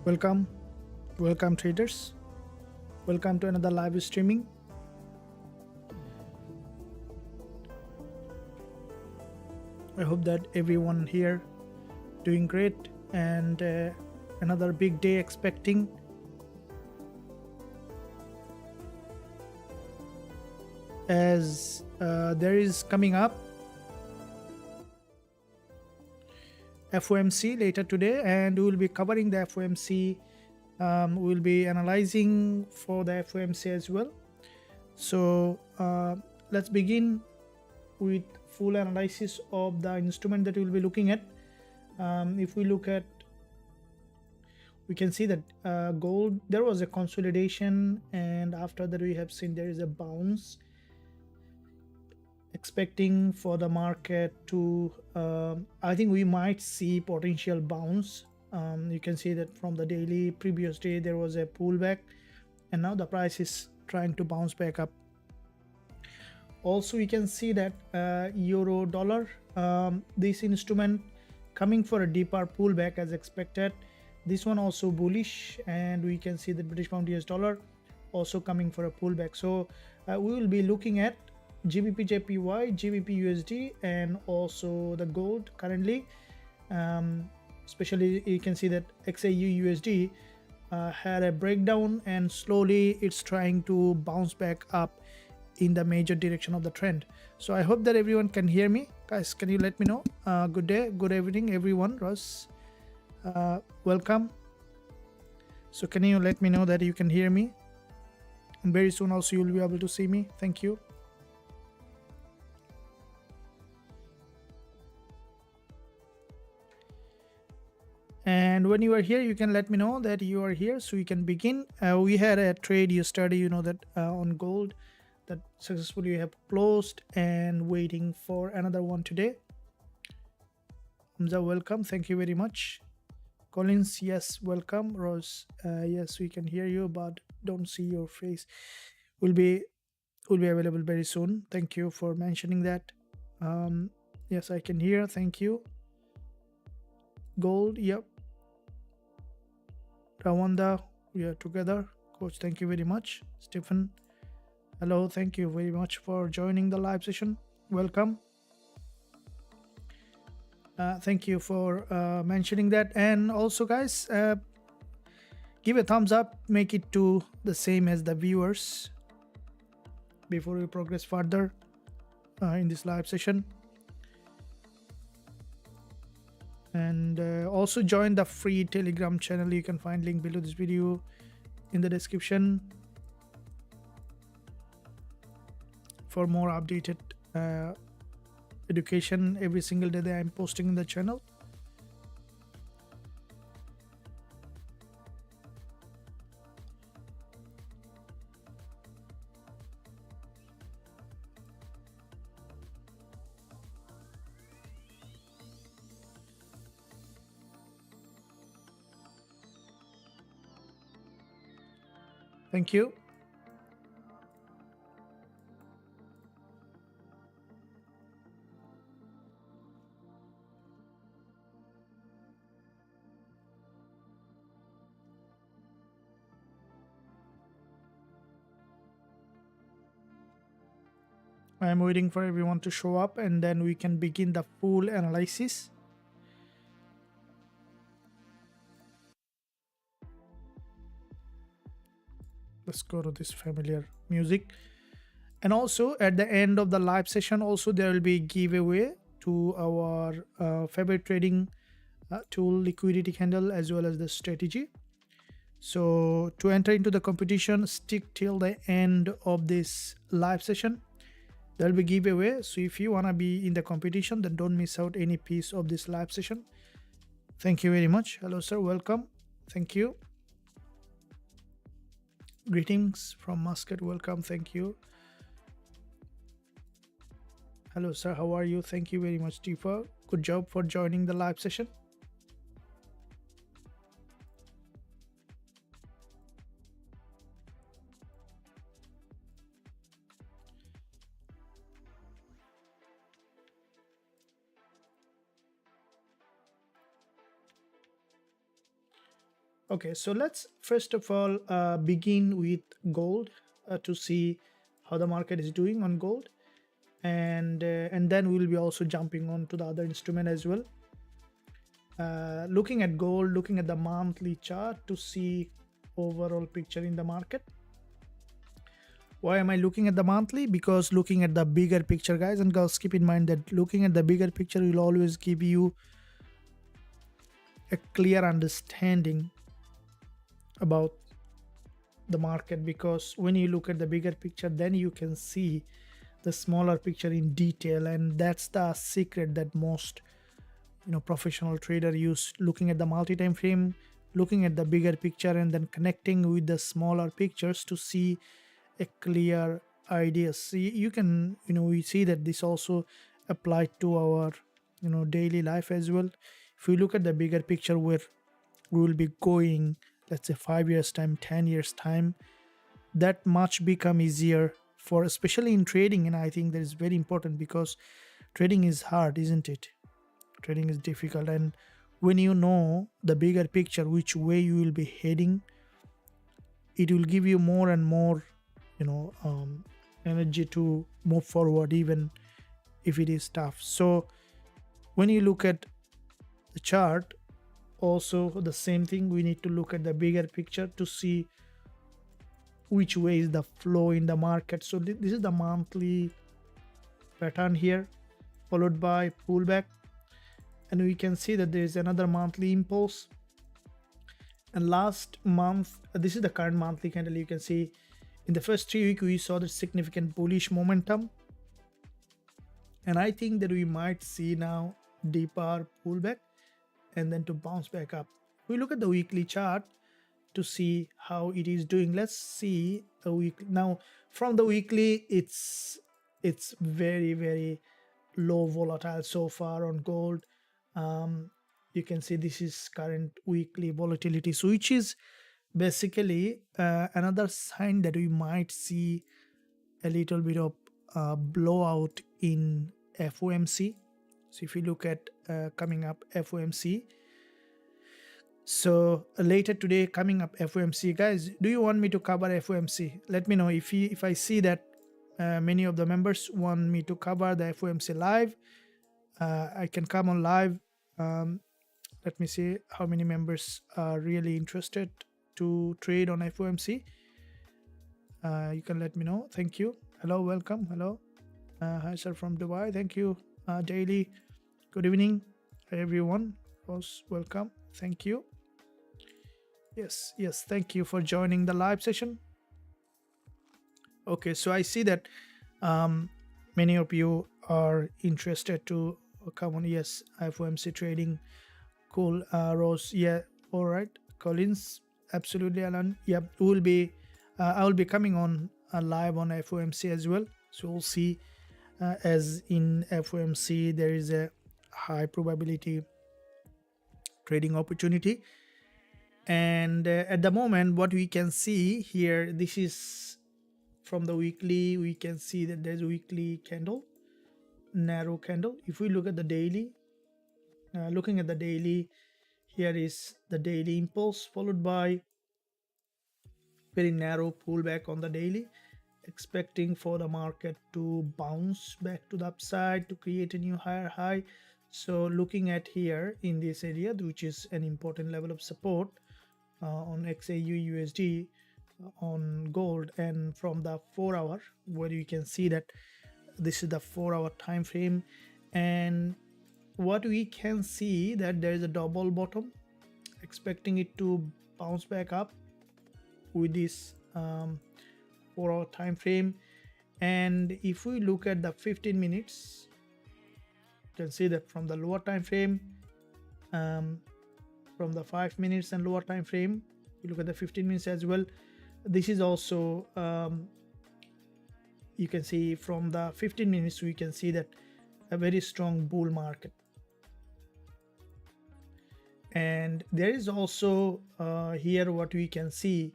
Welcome, welcome traders. Welcome to another live streaming. I hope that everyone here doing great and another big day expecting. As there is coming up FOMC later today, and we will be covering the FOMC. We will be analyzing for the FOMC as well. So let's begin with full analysis of the instrument that we'll be looking at. If we look at, we can see that gold, there was a consolidation, and after that we have seen there is a bounce, expecting for the market to I think we might see potential bounce. You can see that from the daily previous day there was a pullback, and now the price is trying to bounce back up. Also we can see that euro dollar, this instrument coming for a deeper pullback as expected. This one also bullish, and we can see the British pound US dollar also coming for a pullback. So we will be looking at Gbpusd, Gbp USD, and also the gold currently. Especially you can see that XAU USD had a breakdown, and slowly it's trying to bounce back up in the major direction of the trend. So I hope that everyone can hear me. Guys, can you let me know? Good day, good evening everyone. Ross, welcome. So can you let me know that you can hear me? And very soon also you will be able to see me. Thank you. And when you are here, you can let me know that you are here so we can begin. We had a trade yesterday, you know, that on gold that successfully have closed, and waiting for another one today. Hamza, welcome. Thank you very much. Collins, yes, welcome. Rose, yes, we can hear you, but don't see your face. Will be available very soon. Thank you for mentioning that. Yes, I can hear. Thank you. Gold, yep. Rawanda, we are together. Coach, thank you very much. Stephen, hello, thank you very much for joining the live session. Welcome. Thank you for mentioning that. And also guys, give a thumbs up, make it to the same as the viewers before we progress further in this live session. And also join the free Telegram channel. You can find link below this video in the description for more updated education every single day that I'm posting in the channel. Thank you. I am waiting for everyone to show up, and then we can begin the full analysis. Let's go to this familiar music. And also at the end of the live session, also there will be giveaway to our favorite trading tool, liquidity candle, as well as the strategy. So to enter into the competition, stick till the end of this live session. There will be giveaway. So if you want to be in the competition, then don't miss out any piece of this live session. Thank you very much. Hello sir, welcome. Thank you. Greetings from Muscat, welcome. Thank you. Hello sir, how are you? Thank you very much, Tifa. Good job for joining the live session. Okay, so let's first of all begin with gold to see how the market is doing on gold, and then we'll be also jumping on to the other instrument as well. Looking at gold, looking at the monthly chart to see overall picture in the market. Why am I looking at the monthly? Because looking at the bigger picture, guys, and girls, keep in mind that looking at the bigger picture will always give you a clear understanding about the market, because when you look at the bigger picture, then you can see the smaller picture in detail, and that's the secret that most professional trader use. Looking at the multi-time frame, looking at the bigger picture, and then connecting with the smaller pictures to see a clear idea. See, you can we see that this also applied to our daily life as well. If we look at the bigger picture where we will be going, let's say 5 years time, 10 years time, that much become easier for, especially in trading. And I think that is very important because trading is hard, isn't it? Trading is difficult, and when you know the bigger picture, which way you will be heading, it will give you more and more energy to move forward, even if it is tough. So when you look at the chart, also the same thing, we need to look at the bigger picture to see which way is the flow in the market. So this is the monthly pattern here, followed by pullback, and we can see that there is another monthly impulse. And last month, this is the current monthly candle. You can see in the first 3 weeks we saw the significant bullish momentum, and I think that we might see now deeper pullback and then to bounce back up. We look at the weekly chart to see how it is doing. Let's see a week now. From the weekly, it's very, very low volatile so far on gold. You can see this is current weekly volatility, so which is basically another sign that we might see a little bit of blowout in FOMC. So if you look at coming up FOMC, so later today coming up FOMC, guys, do you want me to cover FOMC? Let me know. If I see that many of the members want me to cover the FOMC live, I can come on live. Let me see how many members are really interested to trade on FOMC. You can let me know. Thank you. Hello, welcome. Hello. Hi, sir, from Dubai. Thank you. Daily. Good evening, everyone. Most welcome. Thank you. Yes. Thank you for joining the live session. Okay, so I see that many of you are interested to come on. Yes, FOMC trading. Cool. Rose. Yeah. All right. Collins. Absolutely, Alan. Yeah. Will be. I will be coming on live on FOMC as well. So we'll see. As in FOMC, there is a high probability trading opportunity, and at the moment, what we can see here, this is from the weekly. We can see that there's a weekly candle, narrow candle. If we look at the daily, looking at the daily, here is the daily impulse followed by very narrow pullback on the daily, expecting for the market to bounce back to the upside to create a new higher high. So looking at here in this area, which is an important level of support on XAU USD on gold, and from the 4 hour, where you can see that this is the 4 hour time frame, and what we can see that there is a double bottom, expecting it to bounce back up with this 4 hour time frame. And if we look at the 15 minutes, you can see that from the lower time frame, from the 5 minutes and lower time frame, you look at the 15 minutes as well. This is also you can see from the 15 minutes, we can see that a very strong bull market. And there is also here what we can see,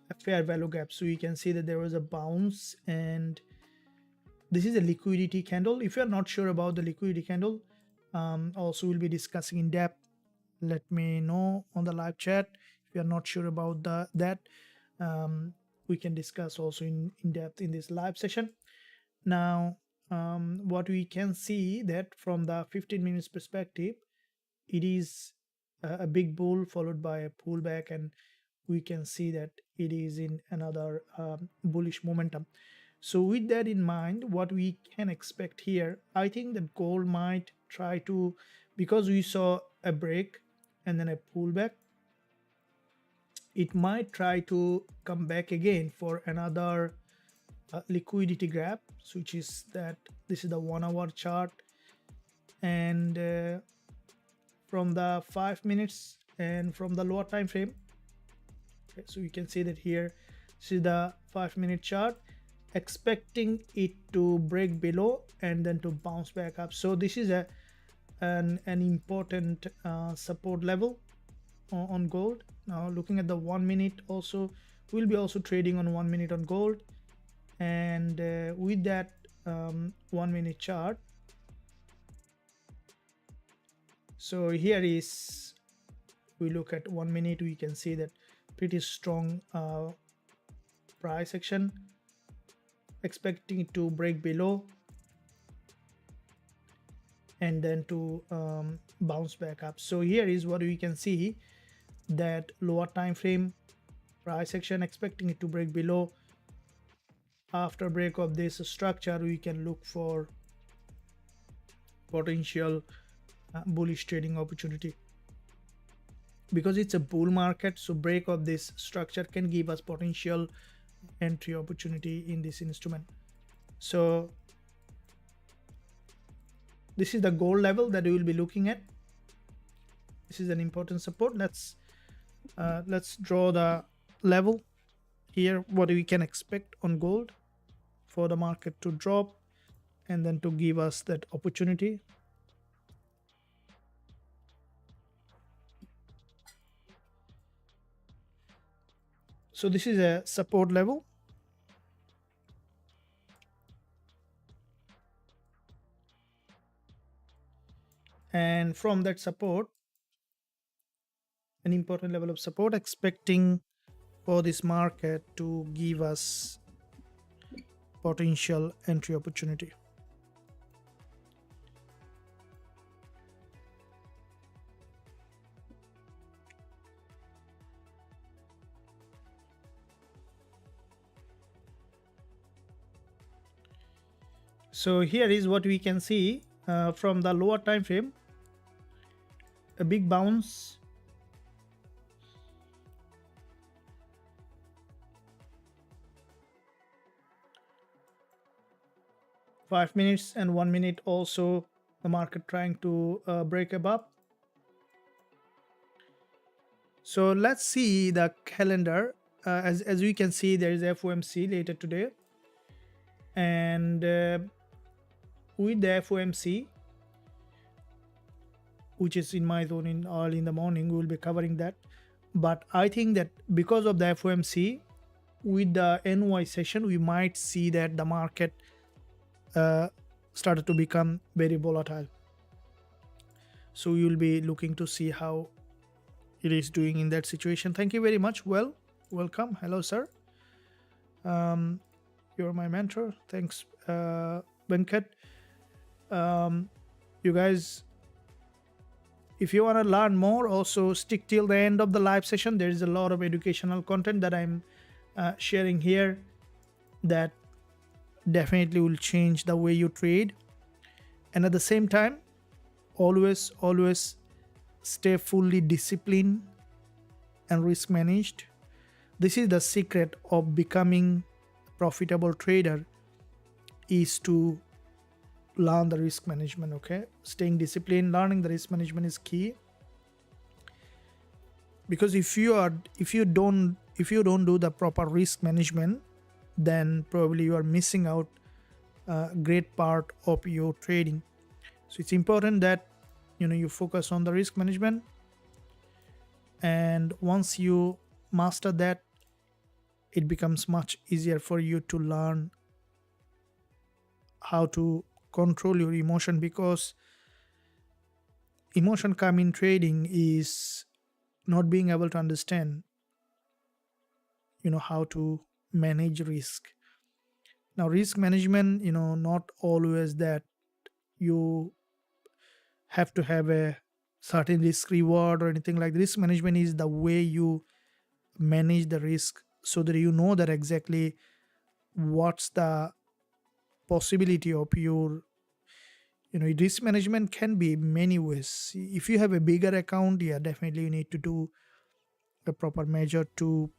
a fair value gap. So you can see that there was a bounce, and this is a liquidity candle. If you're not sure about the liquidity candle, also we'll be discussing in depth let me know on the live chat. If you are not sure about that, we can discuss also in depth in this live session. Now, what we can see that from the 15 minutes perspective, it is a big bull followed by a pullback, and we can see that it is in another bullish momentum. So with that in mind, what we can expect here, I think that gold might try to, because we saw a break and then a pullback, it might try to come back again for another liquidity grab, which is that this is the 1 hour chart, and from the 5 minutes and from the lower time frame. Okay, so you can see that here, see the 5-minute chart, expecting it to break below and then to bounce back up. So this is an important support level on gold. Now looking at the 1 minute, also we'll be also trading on 1 minute on gold, and with that 1 minute chart. So here is, we look at 1 minute, we can see that pretty strong price action, expecting it to break below and then to bounce back up. So here is what we can see, that lower time frame price action, expecting it to break below. After break of this structure, we can look for potential bullish trading opportunity, because it's a bull market. So break of this structure can give us potential entry opportunity in this instrument. So this is the gold level that we will be looking at. This is an important support. Let's draw the level here, what we can expect on gold for the market to drop and then to give us that opportunity. So this is a support level, and from that support, an important level of support, expecting for this market to give us potential entry opportunity. So here is what we can see from the lower time frame, a big bounce, five minutes and 1 minute, also the market trying to break above. So let's see the calendar. As we can see, there is FOMC later today, and with the FOMC, which is in my zone in early in the morning, we will be covering that. But I think that because of the FOMC, with the NY session, we might see that the market started to become very volatile. So we will be looking to see how it is doing in that situation. Thank you very much. Well, welcome. Hello, sir. You're my mentor. Thanks, Venkat. You guys, if you want to learn more, also stick till the end of the live session. There is a lot of educational content that I'm sharing here that definitely will change the way you trade. And at the same time, always stay fully disciplined and risk managed. This is the secret of becoming a profitable trader, is to learn the risk management. Okay, staying disciplined, learning the risk management is key, because if you don't do the proper risk management, then probably you are missing out a great part of your trading. So it's important that you focus on the risk management, and once you master that, it becomes much easier for you to learn how to control your emotion, because emotion come in trading is not being able to understand, how to manage risk. Now, risk management, not always that you have to have a certain risk reward or anything like risk management is the way you manage the risk so that you know that exactly what's the possibility of your risk management can be many ways. If you have a bigger account, yeah, definitely you need to do a proper measure to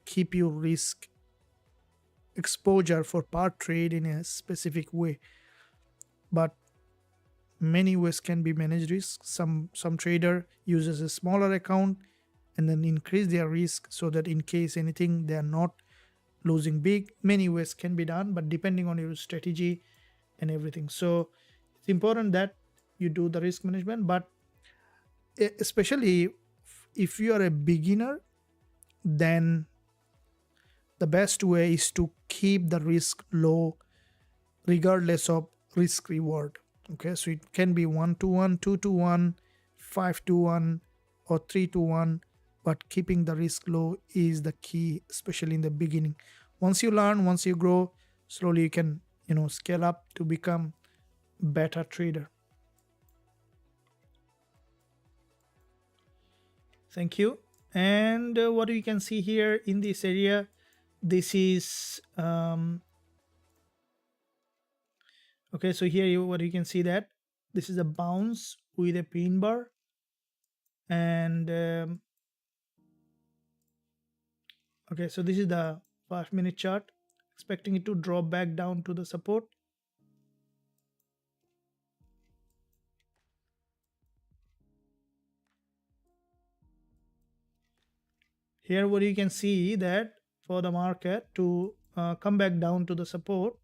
keep your risk exposure for part trade in a specific way. But many ways can be managed risk. Some trader uses a smaller account and then increase their risk so that in case anything they are not losing big. Many ways can be done, but depending on your strategy and everything. So it's important that you do the risk management, but especially if you are a beginner, then the best way is to keep the risk low regardless of risk reward. Okay, so it can be 1-to-1, 2-to-1, 5-to-1, or 3-to-1, but keeping the risk low is the key, especially in the beginning. Once you learn, once you grow, slowly you can scale up to become better trader. Thank you. And what we can see here in this area, this is okay, so here what you can see that this is a bounce with a pin bar, and okay, so this is the 5-minute chart, expecting it to drop back down to the support. Here what you can see that for the market to come back down to the support,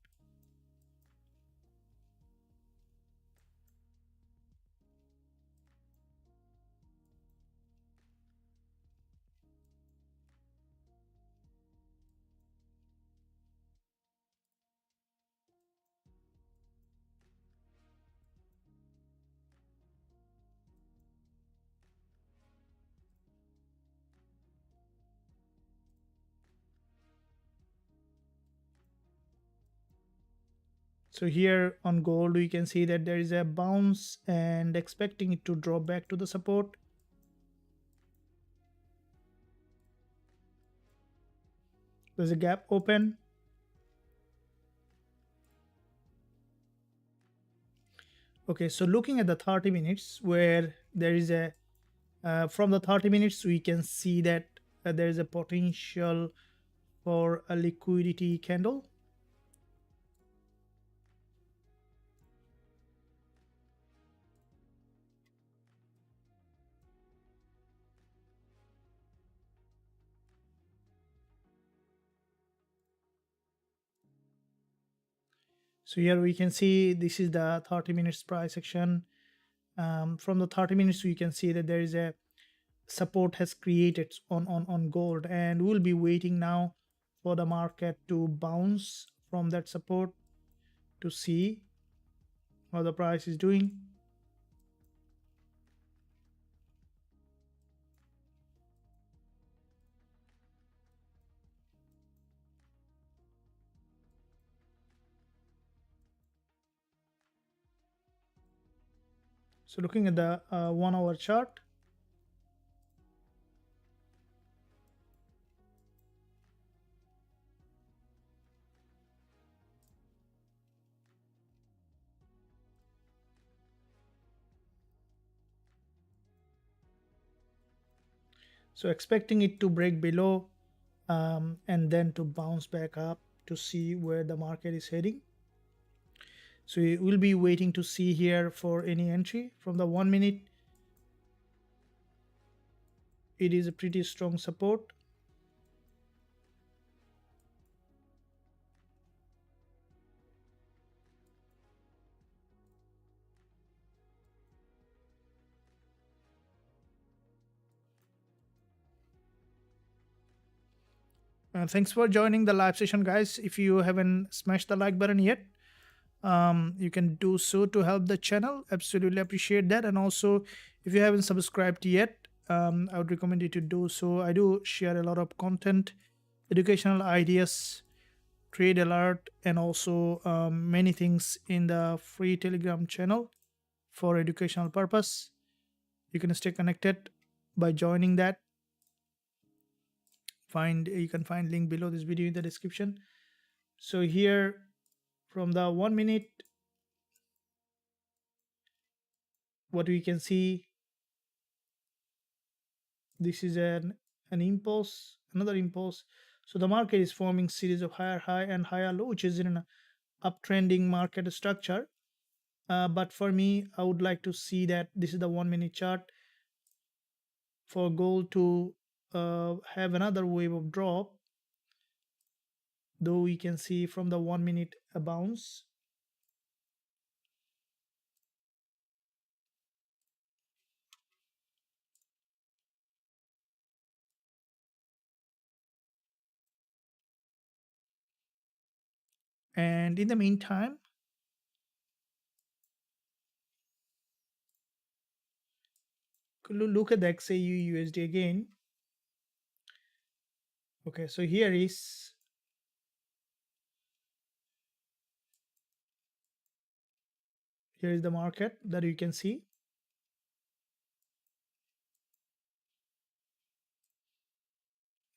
so here on gold we can see that there is a bounce and expecting it to drop back to the support. There's a gap open. Okay, so looking at the 30 minutes where there is a from the 30 minutes we can see that there is a potential for a liquidity candle. So here we can see this is the 30 minutes price action. From the 30 minutes we can see that there is a support has created on gold, and we'll be waiting now for the market to bounce from that support to see how the price is doing. So looking at the 1 hour chart, so expecting it to break below and then to bounce back up to see where the market is heading. So we'll be waiting to see here for any entry from the 1 minute. It is a pretty strong support. Thanks for joining the live session, guys. If you haven't smashed the like button yet, you can do so to help the channel. Absolutely appreciate that. And also, if you haven't subscribed yet, I would recommend you to do so. I do share a lot of content, educational ideas, trade alert, and also many things in the free Telegram channel for educational purpose. You can stay connected by joining that. You can find link below this video in the description. So here, from the 1 minute, what we can see, this is an impulse, another impulse. So the market is forming series of higher high and higher low, which is in an uptrending market structure. But for me, I would like to see that this is the 1 minute chart for gold to have another wave of drop, though we can see from the 1 minute a bounce. And in the meantime, look at the XAU USD again. Okay, so here is the market that you can see.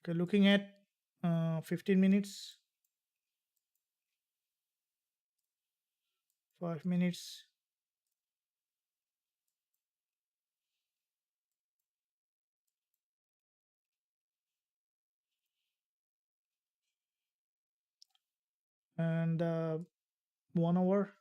Okay, looking at 15 minutes, 5 minutes, and 1 hour.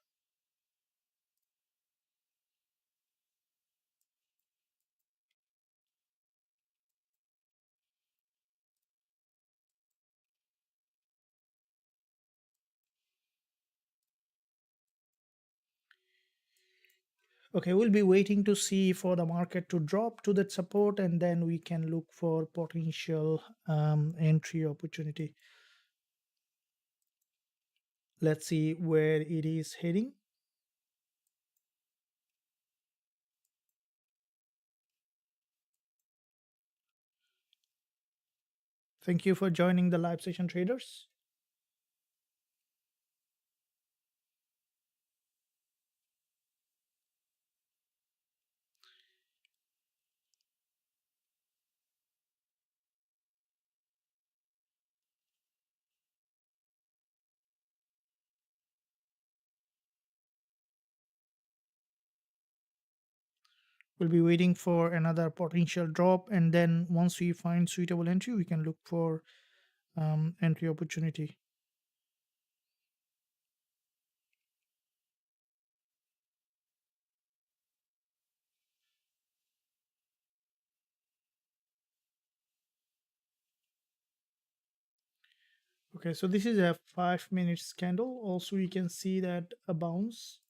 Okay, we'll be waiting to see for the market to drop to that support, and then we can look for potential entry opportunity. Let's see where it is heading. Thank you for joining the live session, traders. We'll be waiting for another potential drop, and then once we find suitable entry, we can look for entry opportunity. Okay, so this is a 5 minutes candle. Also, you can see that a bounce.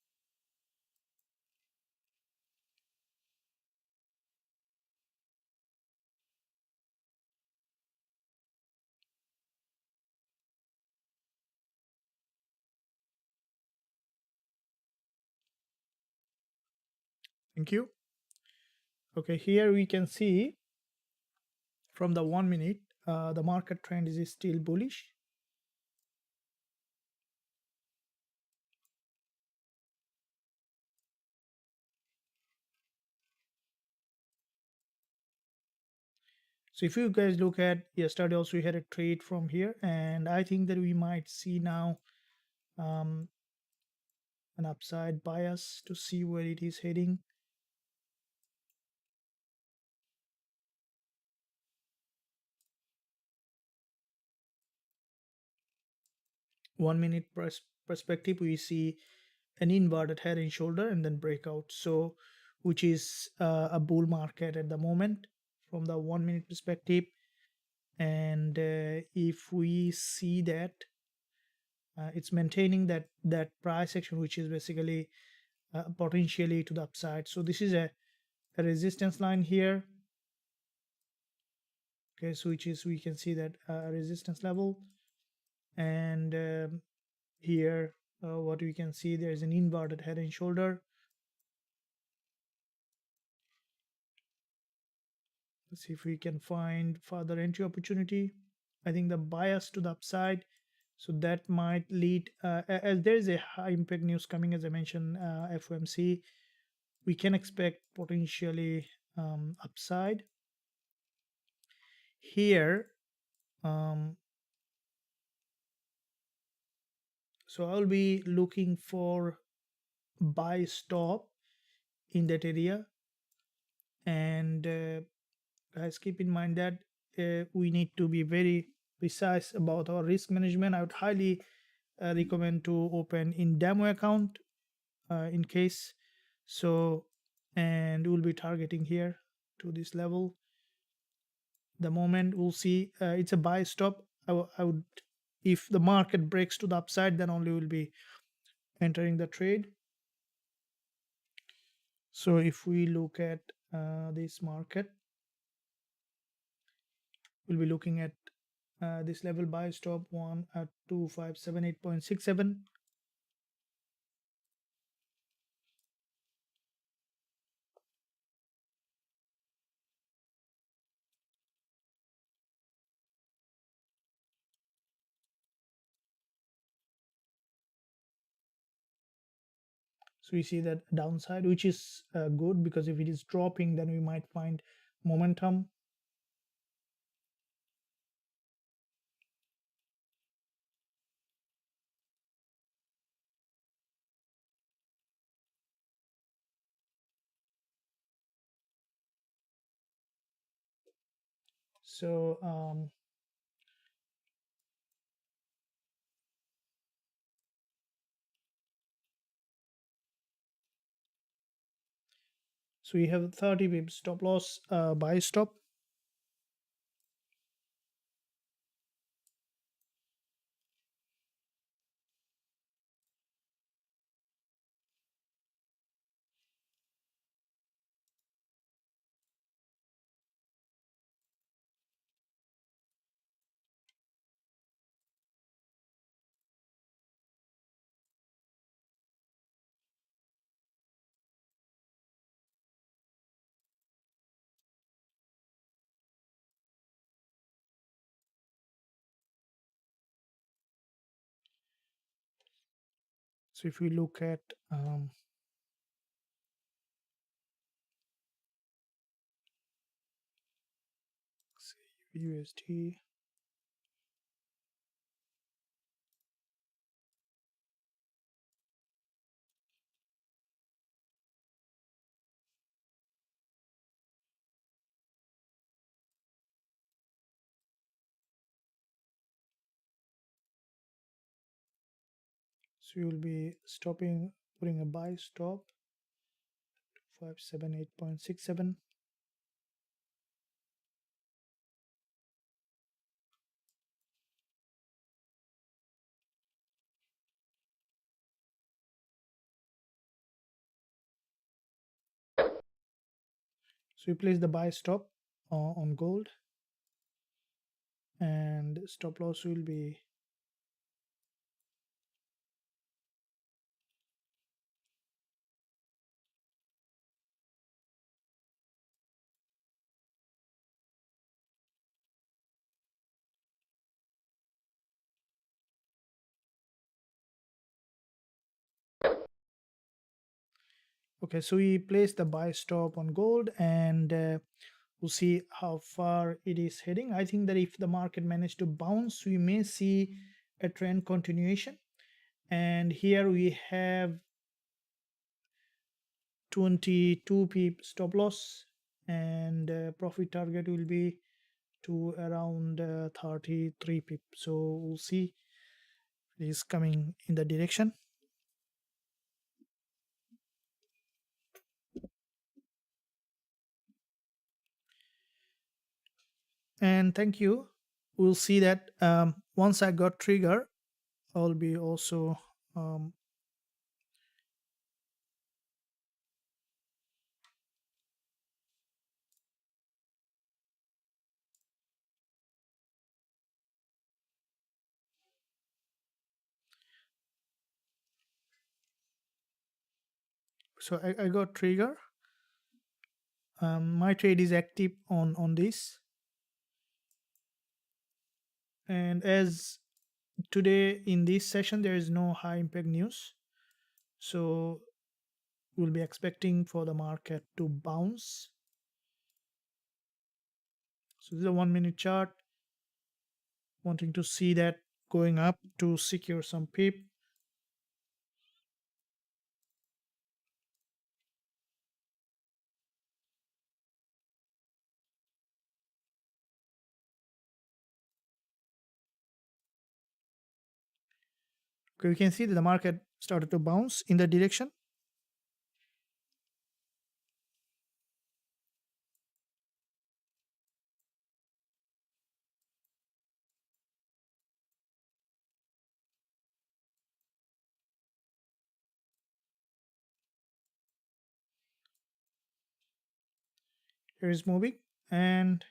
Thank you. Okay, here we can see from the 1 minute, the market trend is still bullish. So if you guys look at yesterday, also we had a trade from here, and I think that we might see now um, an upside bias to see where it is heading. One-minute perspective, we see an inverted head and shoulder and then breakout. So, which is a bull market at the moment from the 1 minute perspective. And if we see that it's maintaining that price action, which is basically potentially to the upside. So this is a resistance line here. Okay, so which is, we can see that resistance level, and here what we can see, there is an inverted head and shoulder. Let's see if we can find further entry opportunity. I think the bias to the upside, so that might lead, as there is a high impact news coming, as I mentioned, FOMC, we can expect potentially upside here. So I'll be looking for buy stop in that area, and guys, keep in mind that we need to be very precise about our risk management. I would highly recommend to open in demo account in case. So, and we'll be targeting here to this level. The moment we'll see it's a buy stop, I would, if the market breaks to the upside, then only we'll be entering the trade. So if we look at this market, we'll be looking at this level buy stop 1 at 2578.67. So we see that downside, which is good, because if it is dropping, then we might find momentum. So so we have 30 pips stop loss, buy stop. So if we look at USD, so you'll be stopping, putting a buy stop 578.67. So you place the buy stop on gold, and stop loss will be okay. So we place the buy stop on gold, and we'll see how far it is heading. I think that if the market managed to bounce, we may see a trend continuation. And here we have 22 pip stop loss, and profit target will be to around 33 pip. So we'll see it is coming in the direction. And thank you. We'll see that once I got trigger, I'll be also So I got trigger. My trade is active on this, and as today in this session there is no high impact news, so we'll be expecting for the market to bounce. So this is a 1 minute chart, wanting to see that going up to secure some pip. Okay, we can see that the market started to bounce in that direction. Here is moving, and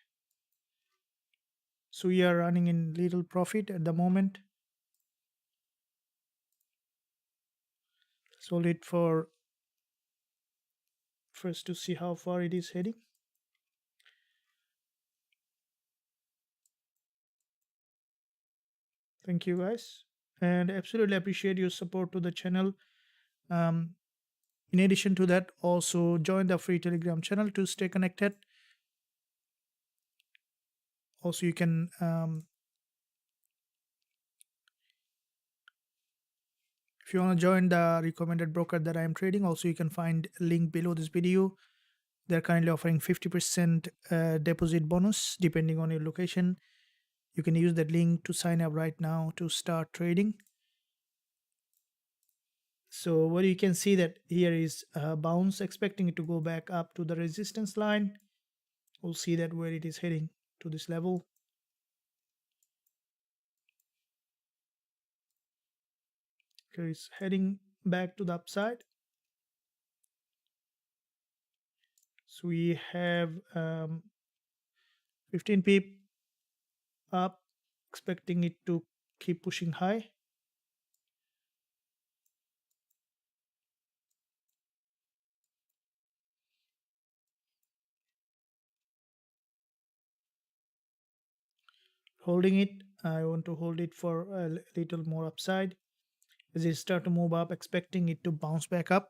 so we are running in little profit at the moment. Sold it for first to see how far it is heading. Thank you guys, and absolutely appreciate your support to the channel. um, in addition to that, also join the free Telegram channel to stay connected. Also you can if you want to join the recommended broker that I am trading, also you can find link below this video. They're currently offering 50% deposit bonus depending on your location. You can use that link to sign up right now to start trading. So what you can see that here is a bounce, expecting it to go back up to the resistance line. We'll see that where it is heading to this level. Here it's heading back to the upside. So we have 15 pip up, expecting it to keep pushing high. Holding it, I want to hold it for a little more upside. As it start to move up, expecting it to bounce back up.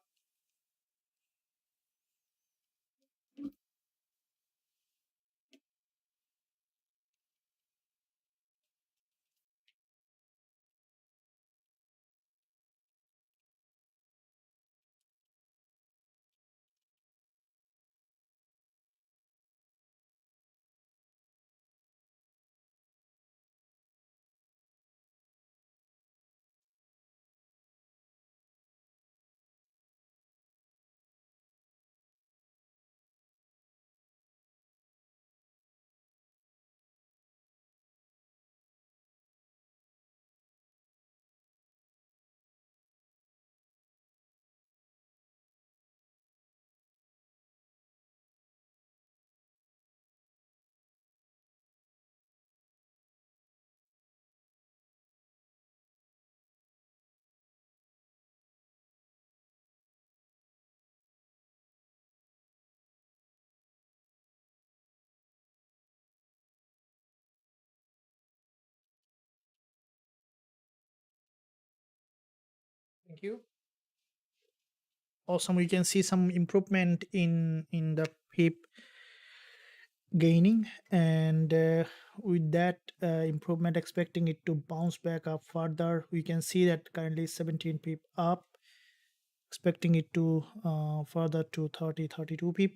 Thank you. Awesome. We can see some improvement in the pip gaining, and with that improvement, expecting it to bounce back up further. We can see that currently 17 pip up, expecting it to further to 32 pip.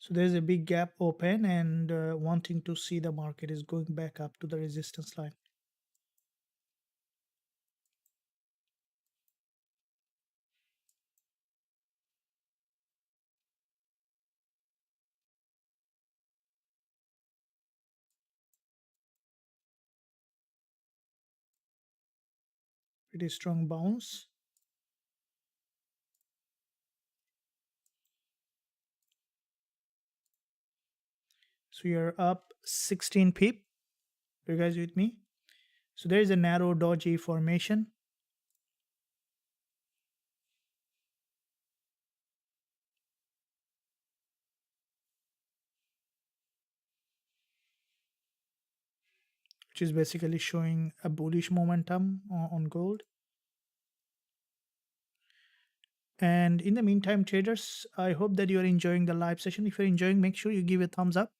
So there's a big gap open, and wanting to see the market is going back up to the resistance line. pretty strong bounce. So we are up 16 pip. Are you guys with me? So there is a narrow dodgy formation, which is basically showing a bullish momentum on gold. And in the meantime, traders, I hope that you are enjoying the live session. If you're enjoying, make sure you give a thumbs up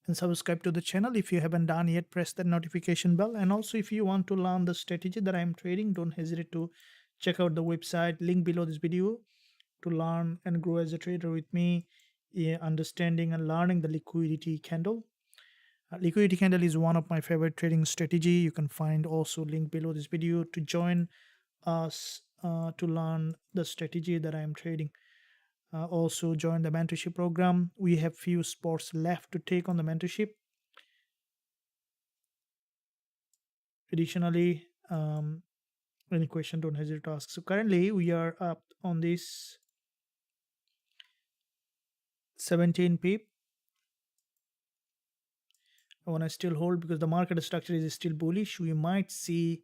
and subscribe to the channel. If you haven't done yet, press the notification bell. And also, if you want to learn the strategy that I'm trading, don't hesitate to check out the website link below this video to learn and grow as a trader with me, understanding and learning the liquidity candle. Liquidity candle is one of my favorite trading strategy. You can find also link below this video to join us to learn the strategy that I am trading. Also join the mentorship program. We have few spots left to take on the mentorship. Additionally, any question, don't hesitate to ask. So currently we are up on this 17 pip. I want to still hold because the market structure is still bullish. We might see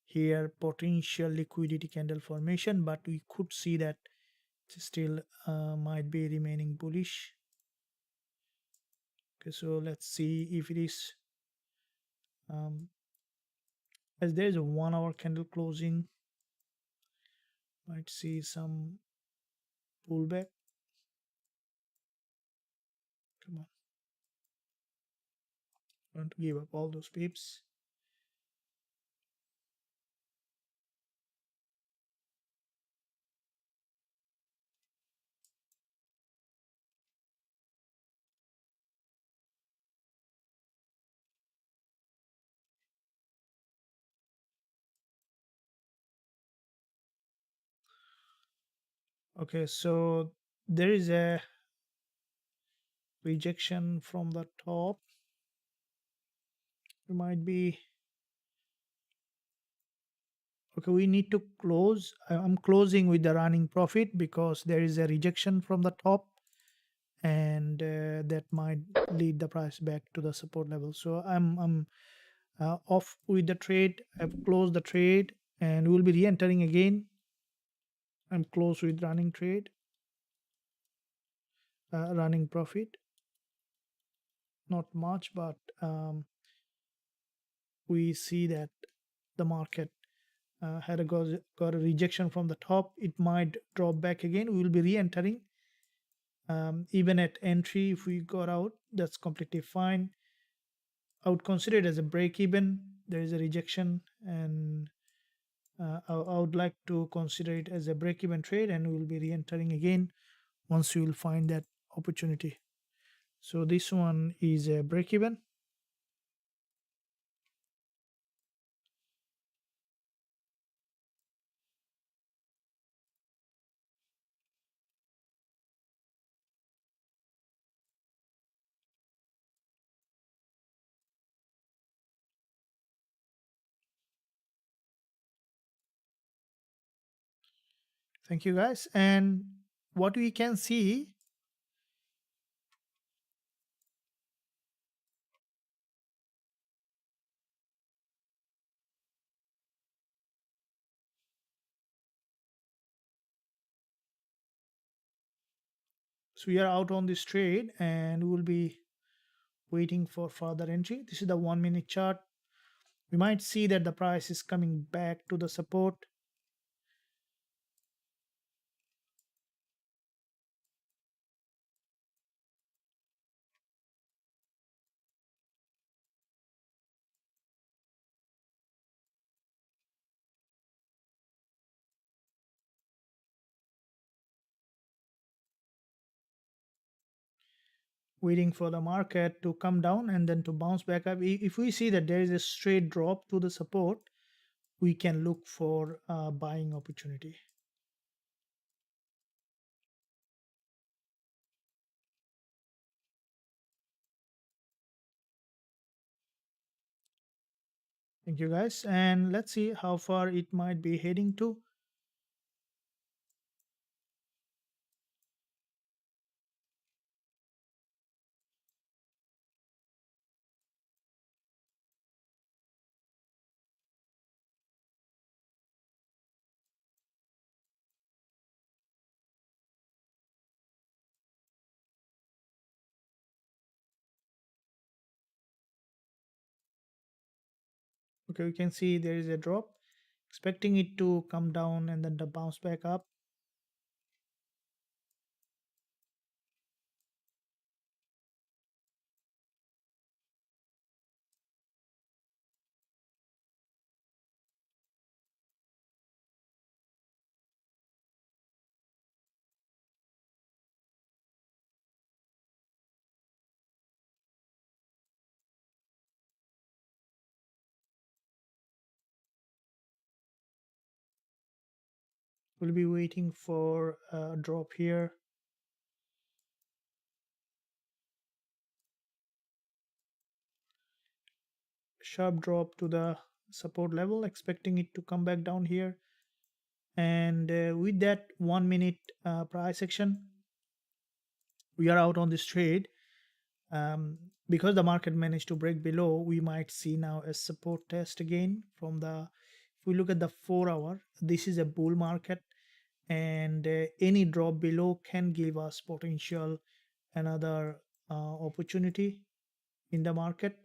here potential liquidity candle formation, but we could see that it still might be remaining bullish. Okay, so let's see if it is as there is a 1 hour candle closing, might see some pullback. Come on, don't give up all those pips. Okay, so there is a rejection from the top. It might be okay. We need to close. I'm closing with the running profit because there is a rejection from the top, and that might lead the price back to the support level. So I'm off with the trade. I've closed the trade and we'll be re-entering again. I'm close with running trade, running profit. Not much, but we see that the market had got a rejection from the top. It might drop back again. We will be re-entering. Even at entry, if we got out, that's completely fine. I would consider it as a break even. There is a rejection, and I would like to consider it as a break even trade, and we will be re-entering again once we will find that opportunity. So this one is a break even. Thank you guys. And what we can see, so we are out on this trade and we will be waiting for further entry. This is the 1 minute chart. We might see that the price is coming back to the support. Waiting for the market to come down and then to bounce back up. If we see that there is a straight drop to the support, we can look for a buying opportunity. Thank you guys, and let's see how far it might be heading to. Okay, we can see there is a drop, expecting it to come down and then the bounce back up. We'll be waiting for a drop here. Sharp drop to the support level, expecting it to come back down here. And with that 1 minute price action, we are out on this trade. Because the market managed to break below, we might see now a support test again from the. If we look at the 4 hour, this is a bull market, and any drop below can give us potential another opportunity in the market.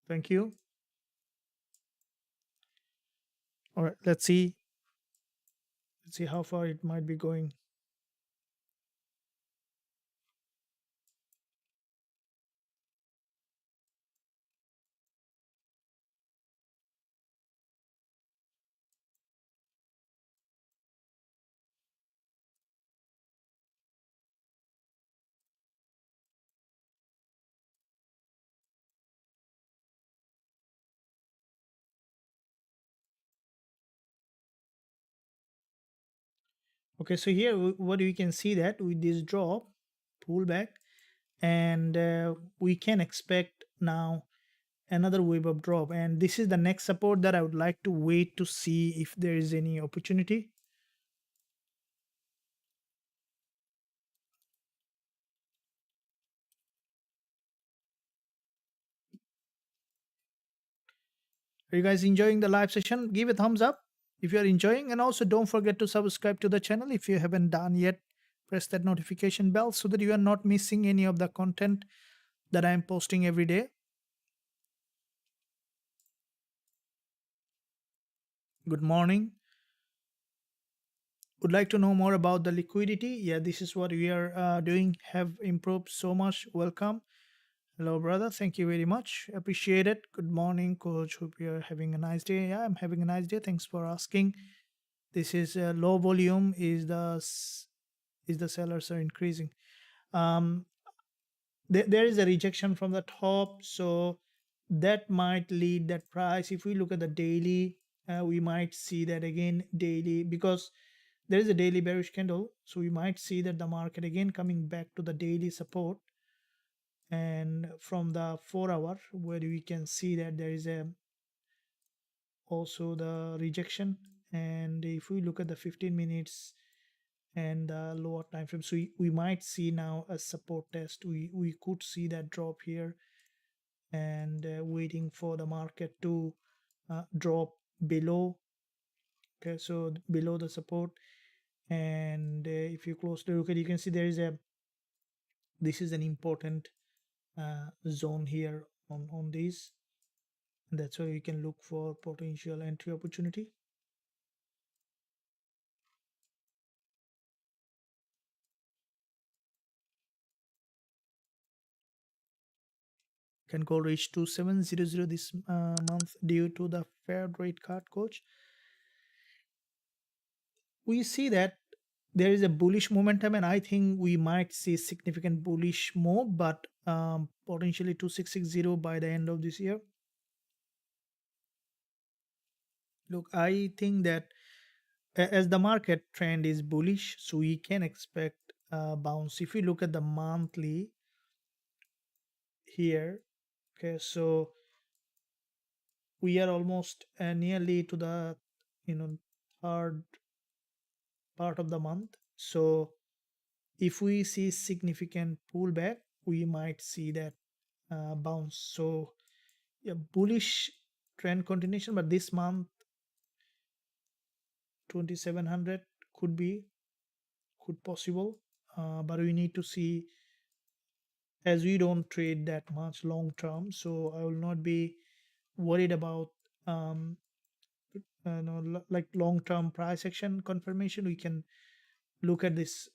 Thank you. All right, let's see how far it might be going. Okay, so here what we can see that with this drop, pullback, and we can expect now another wave of drop, and this is the next support that I would like to wait to see if there is any opportunity. Are you guys enjoying the live session? Give a thumbs up if you are enjoying, and also don't forget to subscribe to the channel if you haven't done yet. Press that notification bell so that you are not missing any of the content that I am posting every day. Good morning. Would like to know more about the liquidity? Yeah, this is what we are doing. Have improved so much. Welcome. Hello, brother. Thank you very much. Appreciate it. Good morning, coach. Hope you're having a nice day. Yeah, I'm having a nice day. Thanks for asking. This is low volume. Is the sellers are increasing? Um, there is a rejection from the top, so that might lead that price. If we look at the daily, we might see that again daily, because there is a daily bearish candle, so we might see that the market again coming back to the daily support. And from the 4 hour, where we can see that there is a also the rejection. And if we look at the 15 minutes and the lower time frame, so we might see now a support test. We could see that drop here, and waiting for the market to drop below. Okay, so below the support. And if you closely look at, you can see there is a, this is an important zone here on this, and that's why you can look for potential entry opportunity. Can go reach 2700 this month due to the fair rate card, coach. We see that there is a bullish momentum, and I think we might see significant bullish move, but potentially 2660 by the end of this year. Look, I think that as the market trend is bullish, so we can expect a bounce. If we look at the monthly here, okay, so we are almost nearly to the third part of the month. So if we see significant pullback, we might see that bounce. So yeah, bullish trend continuation, but this month 2700 could be could possible, but we need to see, as we don't trade that much long term, so I will not be worried about um like long term price action confirmation. We can look at this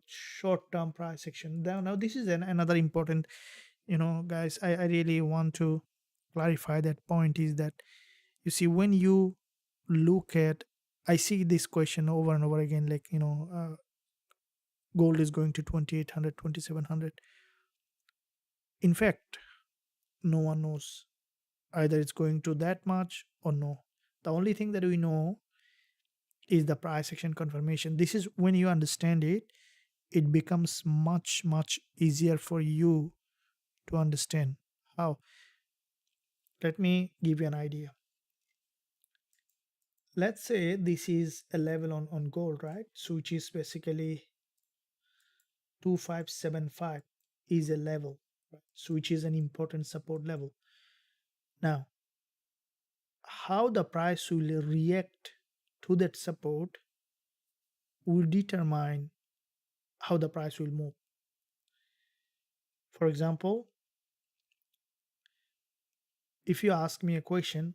short term price action. Now this is another important, guys, I really want to clarify that point, is that you see, when you look at, I see this question over and over again, like, gold is going to 2800, 2700. In fact, no one knows either it's going to that much or no. The only thing that we know is the price action confirmation. This is when you understand it, it becomes much easier for you to understand. How? Let me give you an idea. Let's say this is a level on gold, right? So which is basically 2575 is a level, right? So which is an important support level. Now, how the price will react to that support will determine how the price will move. For example, if you ask me a question,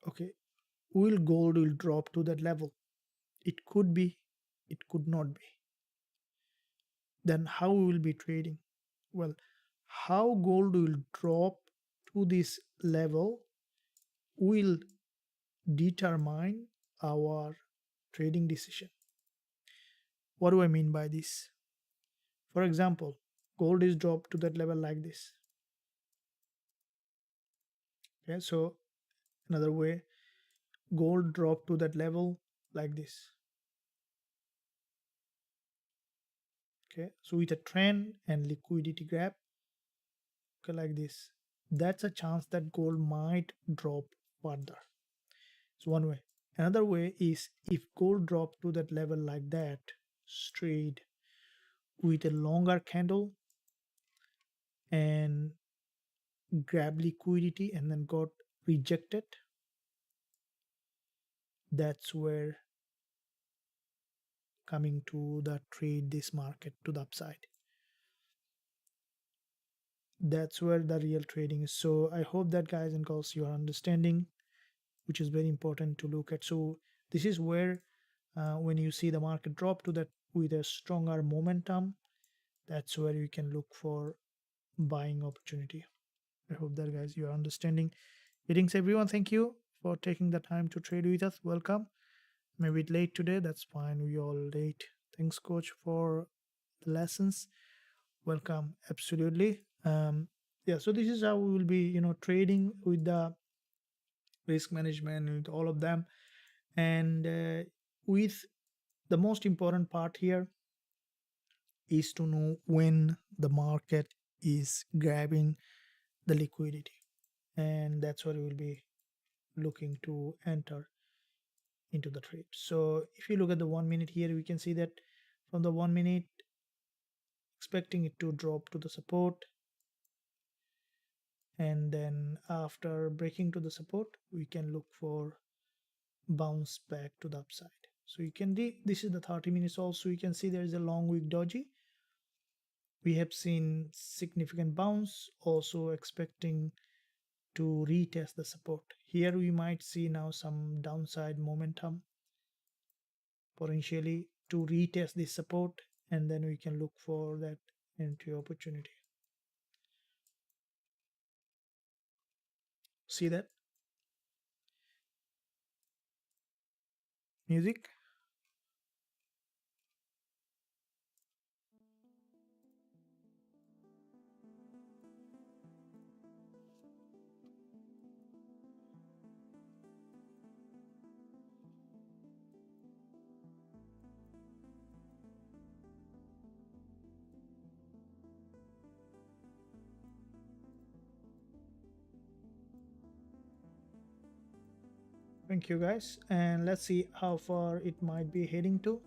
okay, will gold will drop to that level? It could be, it could not be. Then how we will be trading? Well, how gold will drop to this level will determine our trading decision. What do I mean by this? For example, gold is dropped to that level like this. Okay, so another way, gold dropped to that level like this. Okay, so with a trend and liquidity gap, okay, like this, that's a chance that gold might drop further. It's one way. Another way is if gold drop to that level like that, straight with a longer candle and grab liquidity and then got rejected, that's where coming to the trade this market to the upside. That's where the real trading is. So I hope that, guys and girls, you are understanding, which is very important to look at. So this is where when you see the market drop to that with a stronger momentum, that's where you can look for buying opportunity. I hope that, guys, you are understanding. Greetings everyone, thank you for taking the time to trade with us. Welcome. Maybe it late today, that's fine, we all late. Thanks coach for the lessons. Welcome, absolutely. Yeah, so this is how we will be, trading with the risk management, with all of them. And with the most important part here is to know when the market is grabbing the liquidity, and that's what we will be looking to enter into the trade. So if you look at the 1 minute here, we can see that from the 1 minute, expecting it to drop to the support, and then after breaking to the support, we can look for bounce back to the upside. So you can this is the 30 minutes also. You can see there is a long wick doji. We have seen significant bounce, also expecting to retest the support. Here we might see now some downside momentum potentially to retest this support, and then we can look for that entry opportunity. See that music? Thank you guys, and let's see how far it might be heading to.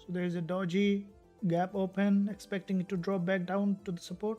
So there is a dodgy gap open, expecting it to drop back down to the support.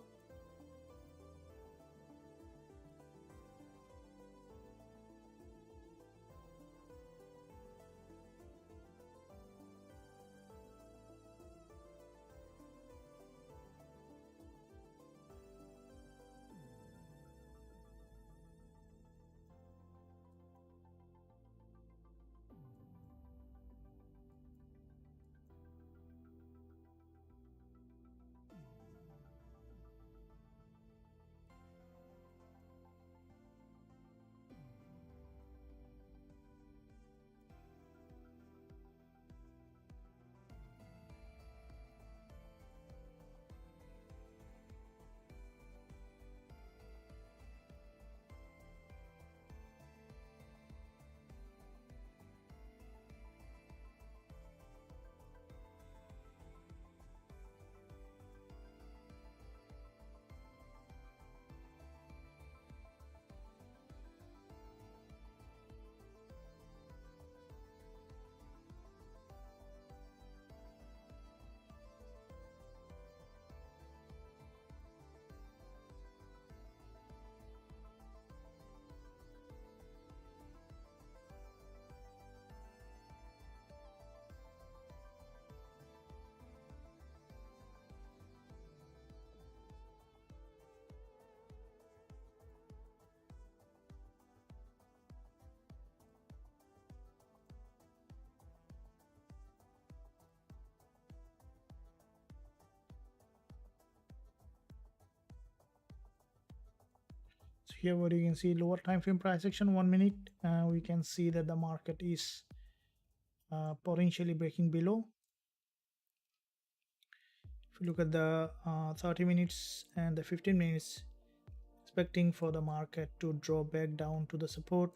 So here what you can see, lower time frame price action 1 minute, we can see that the market is potentially breaking below. If you look at the 30 minutes and the 15 minutes, expecting for the market to drop back down to the support.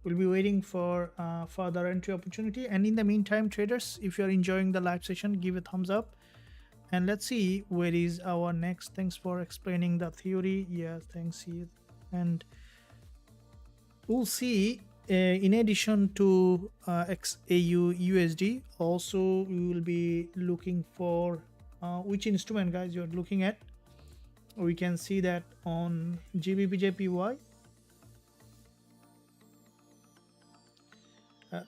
We'll be waiting for further entry opportunity, and in the meantime, traders, if you're enjoying the live session, give a thumbs up, and let's see where is our next. Thanks for explaining the theory. Yeah, thanks. And we'll see in addition to XAU USD, also we will be looking for which instrument, guys, you're looking at. We can see that on Gbpusd.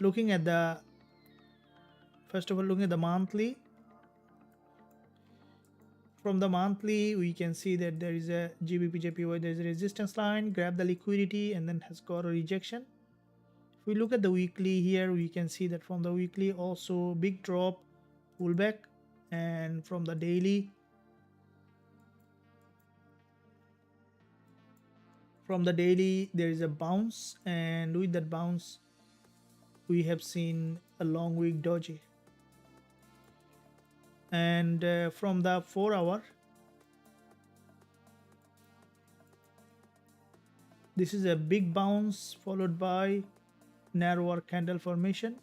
Looking at the, first of all, looking at the monthly. From the monthly, we can see that there is a Gbpusd, there is a resistance line, grab the liquidity, and then has got a rejection. If we look at the weekly here, we can see that from the weekly also big drop, pullback, and from the daily, there is a bounce, and with that bounce, we have seen a long wick doji. And from the 4 hour, this is a big bounce followed by narrower candle formation.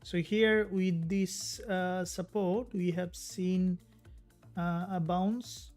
So here with this support, we have seen a bounce,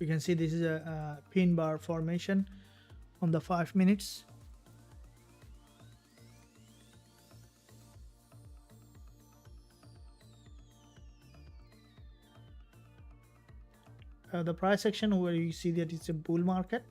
You can see this is a pin bar formation on the 5 minutes. The price action where you see that it's a bull market.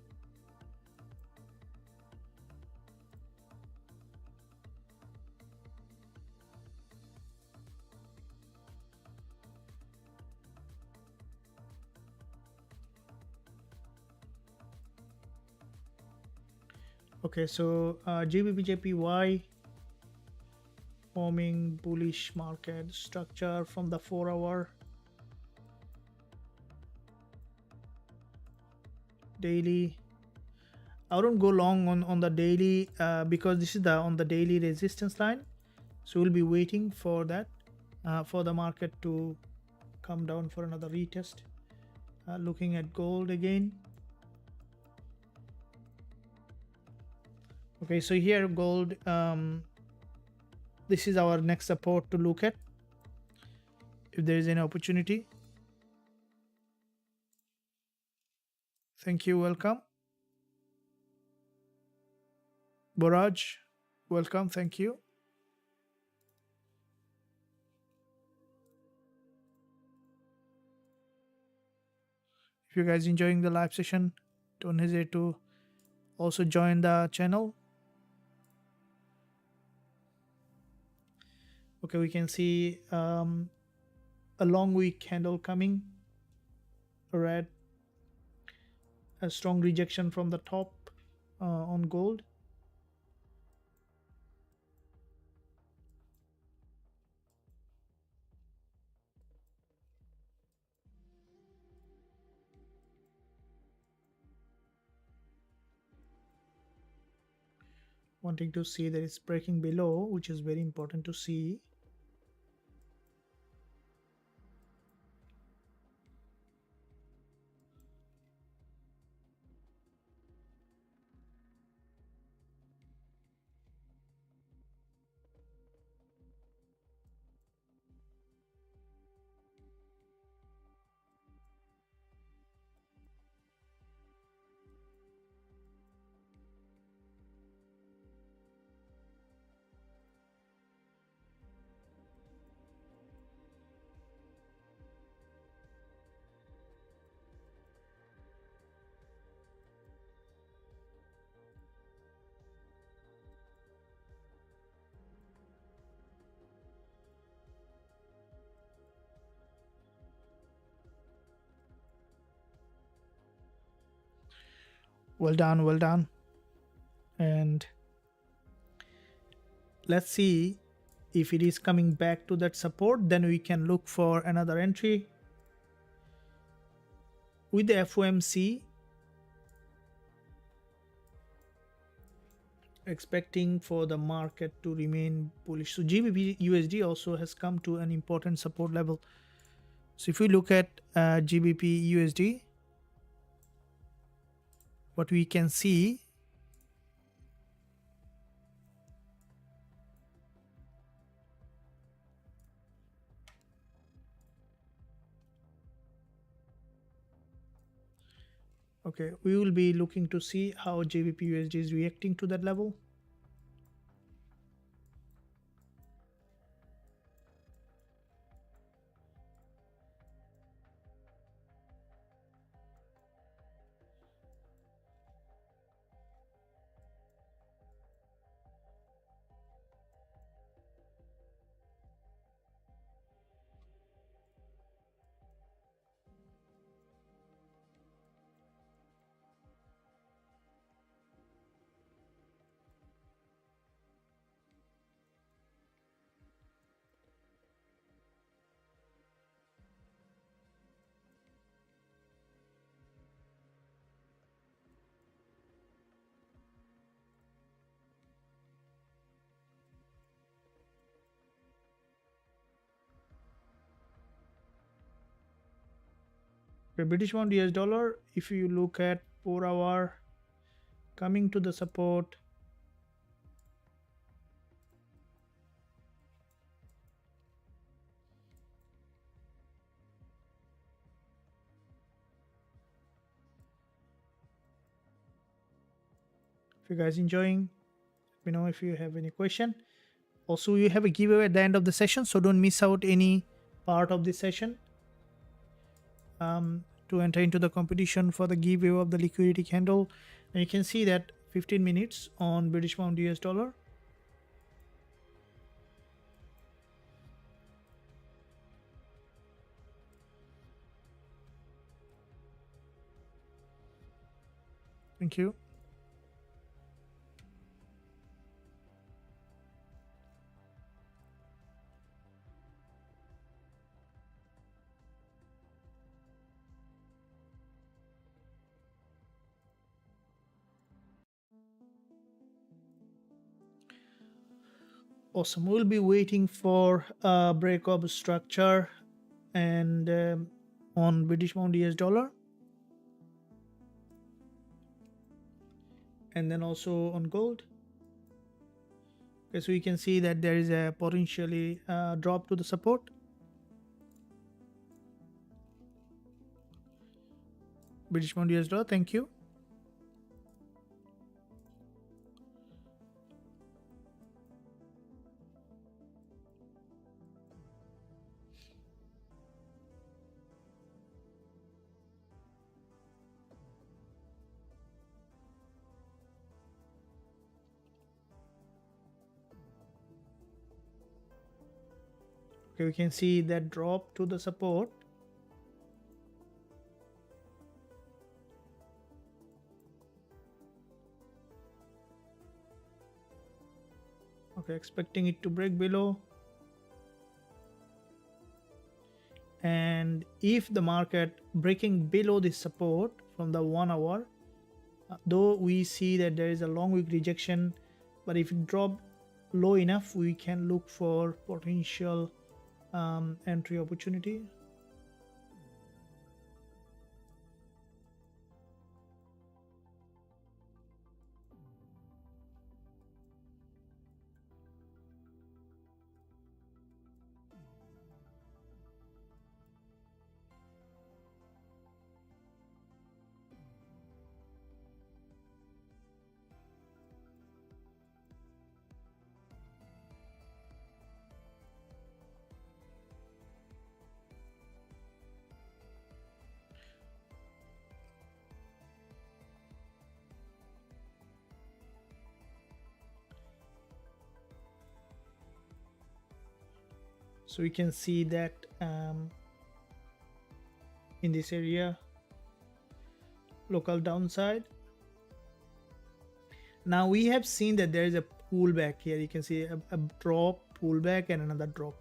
Okay, so Gbpjpy forming bullish market structure from the 4-hour, daily. I don't go long on the daily because this is the on the daily resistance line, so we'll be waiting for that for the market to come down for another retest. Looking at gold again. Okay, so here gold, this is our next support to look at if there is any opportunity. Thank you. Welcome. Boraj, welcome. Thank you. If you guys enjoying the live session, don't hesitate to also join the channel. Okay, we can see a long week candle coming, red, a strong rejection from the top on gold. Wanting to see that it's breaking below, which is very important to see. Well done, well done. And let's see if it is coming back to that support, then we can look for another entry. With the FOMC, expecting for the market to remain bullish. So GBP also has come to an important support level. So if we look at GBP what we can see, okay, we will be looking to see how GBP is reacting to that level. The British pound US dollar, if you look at 4-hour coming to the support, If you guys enjoying, let me know if you have any question. Also, you have a giveaway at the end of the session, so don't miss out any part of this session. To enter into the competition for the giveaway of the liquidity candle, and you can see that 15 minutes on British pound US dollar. Thank you. Awesome. We'll be waiting for a break of structure and on British pound US dollar, and then also on gold. Okay, so you can see that there is a potentially drop to the support. British pound US dollar. Thank you. Okay, we can see that drop to the support. Okay, expecting it to break below. And if the market breaking below this support from the 1 hour, though we see that there is a long wick rejection, but if it drop low enough, we can look for potential entry opportunity. So we can see that in this area, local downside. Now we have seen that there is a pullback here. You can see a drop, pullback, and another drop,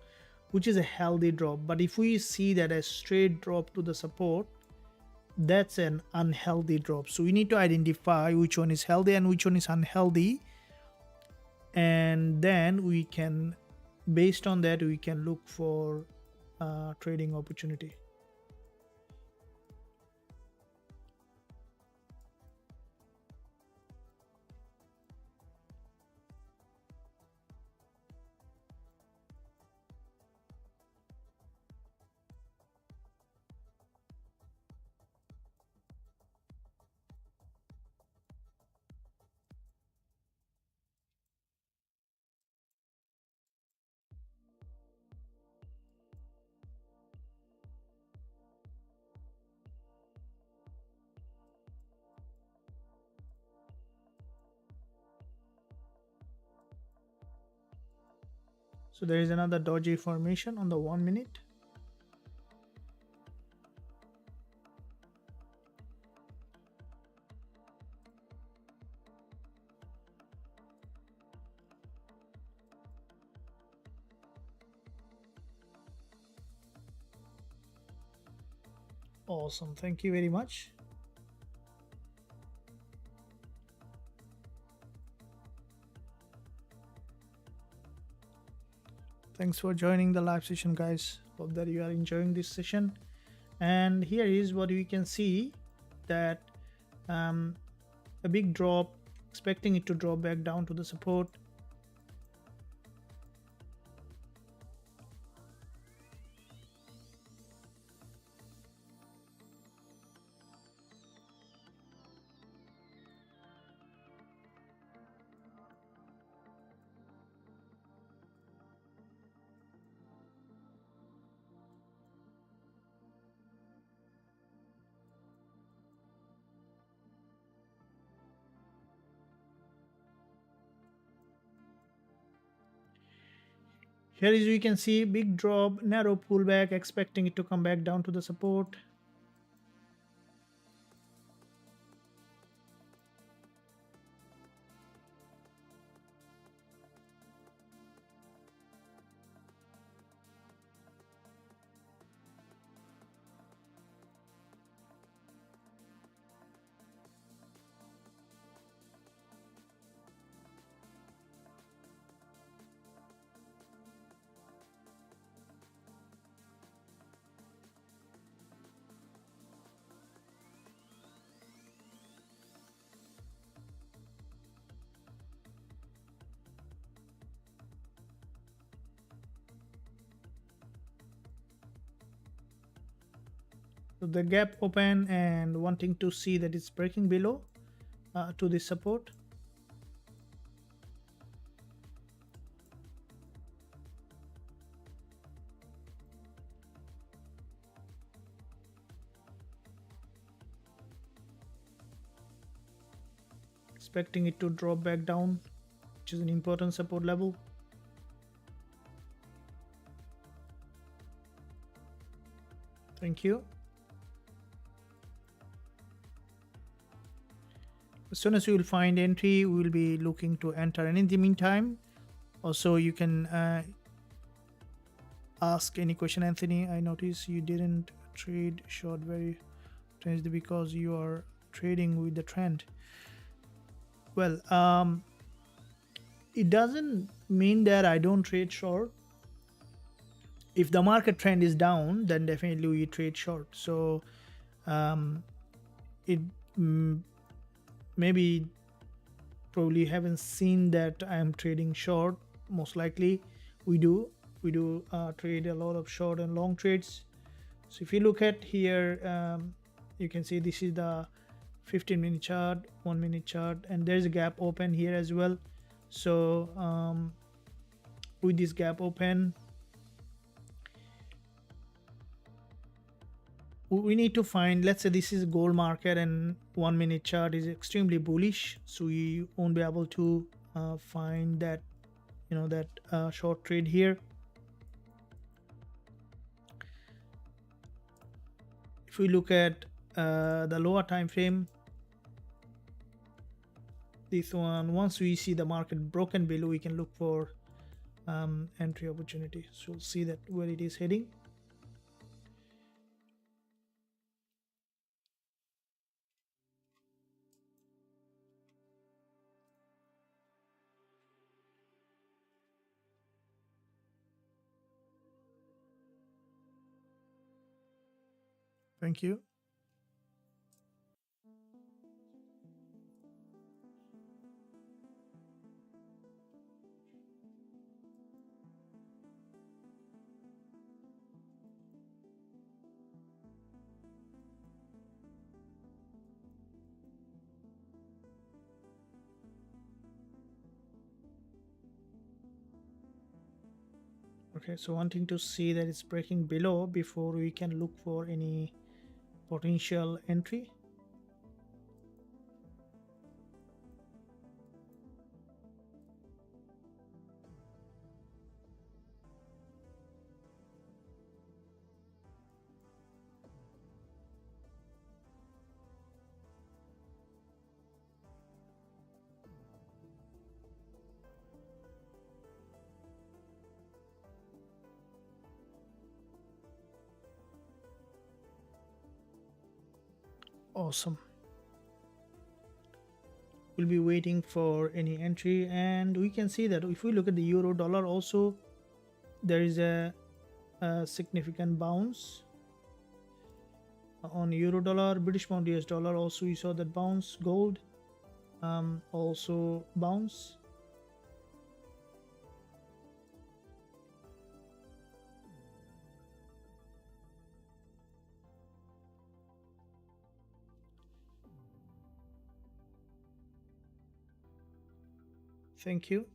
which is a healthy drop. But if we see that a straight drop to the support, that's an unhealthy drop. So we need to identify which one is healthy and which one is unhealthy, and then we can, based on that, we can look for trading opportunity. So there is another doji formation on the 1 minute. Awesome. Thank you very much. Thanks for joining the live session, guys. Hope that you are enjoying this session. And here is what we can see, that a big drop, expecting it to drop back down to the support. Here is we can see big drop, narrow pullback, expecting it to come back down to the support. So the gap open and wanting to see that it's breaking below to this support. Expecting it to drop back down, which is an important support level. Thank you. As soon as we will find entry, we will be looking to enter. And in the meantime, also you can ask any question. Anthony, I notice you didn't trade short very strangely because you are trading with the trend. Well, it doesn't mean that I don't trade short. If the market trend is down, then definitely we trade short. So it maybe probably haven't seen that I am trading short. Most likely we do trade a lot of short and long trades. So if you look at here, you can see this is the 15-minute chart, 1-minute chart, and there's a gap open here as well. So with this gap open, we need to find, let's say this is gold market and 1-minute chart is extremely bullish, so we won't be able to find that short trade here. If we look at the lower time frame, this one, once we see the market broken below, we can look for entry opportunity. So we'll see that where it is heading. Thank you. Okay, so wanting to see that it's breaking below before we can look for any potential entry. Awesome. We'll be waiting for any entry, and we can see that if we look at the euro dollar also, there is a significant bounce on euro dollar. British pound US dollar also, we saw that bounce. Gold also bounce. Thank you.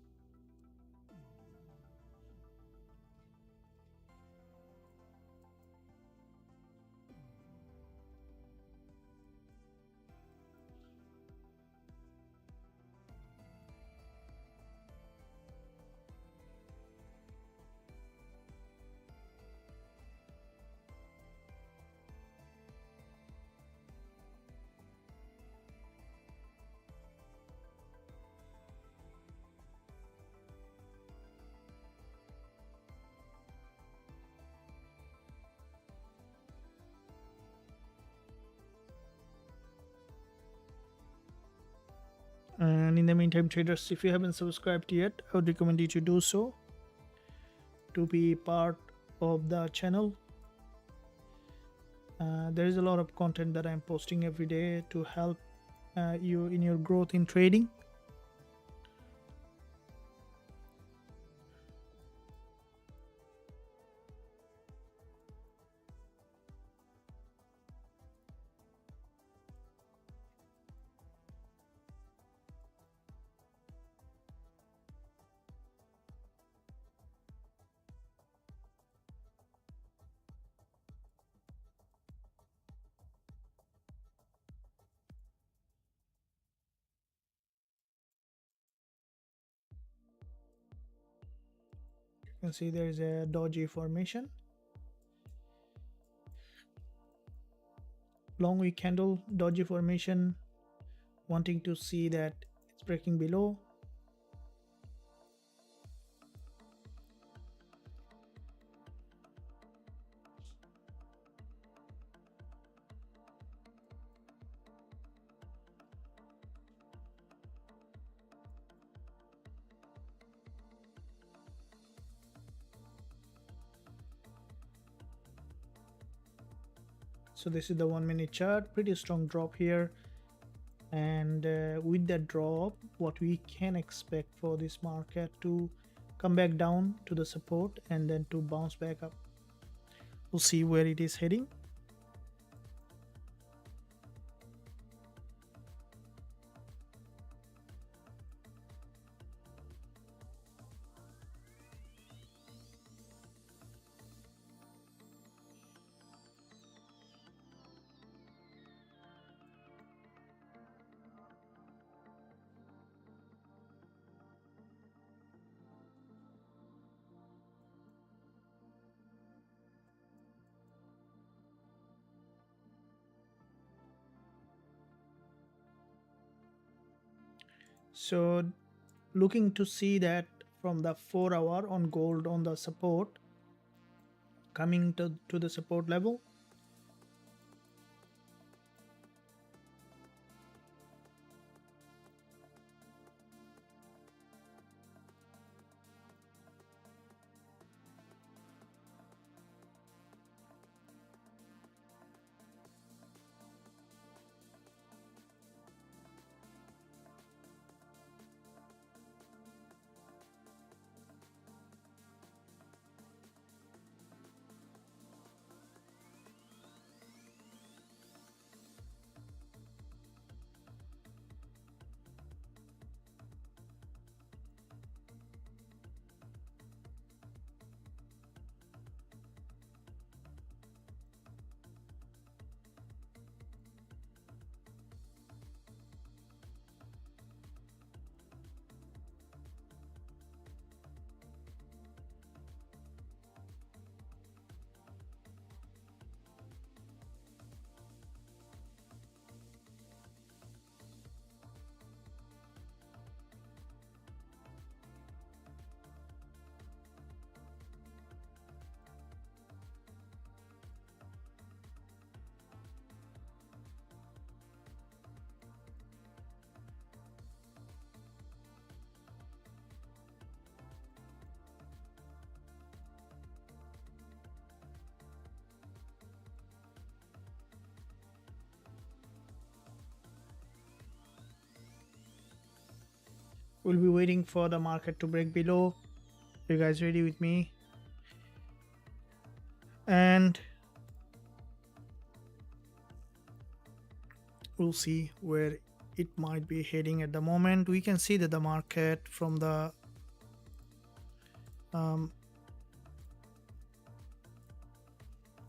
And in the meantime, traders, if you haven't subscribed yet, I would recommend you to do so to be part of the channel. There is a lot of content that I'm posting every day to help you in your growth in trading. You can see there is a dodgy formation. Long week candle, dodgy formation, wanting to see that it's breaking below. So this is the 1 minute chart, pretty strong drop here. And with that drop, what we can expect for this market to come back down to the support and then to bounce back up. We'll see where it is heading. So looking to see that from the 4 hour on gold on the support, coming to the support level. We'll be waiting for the market to break below. You guys ready with me? And we'll see where it might be heading at the moment. We can see that the market from the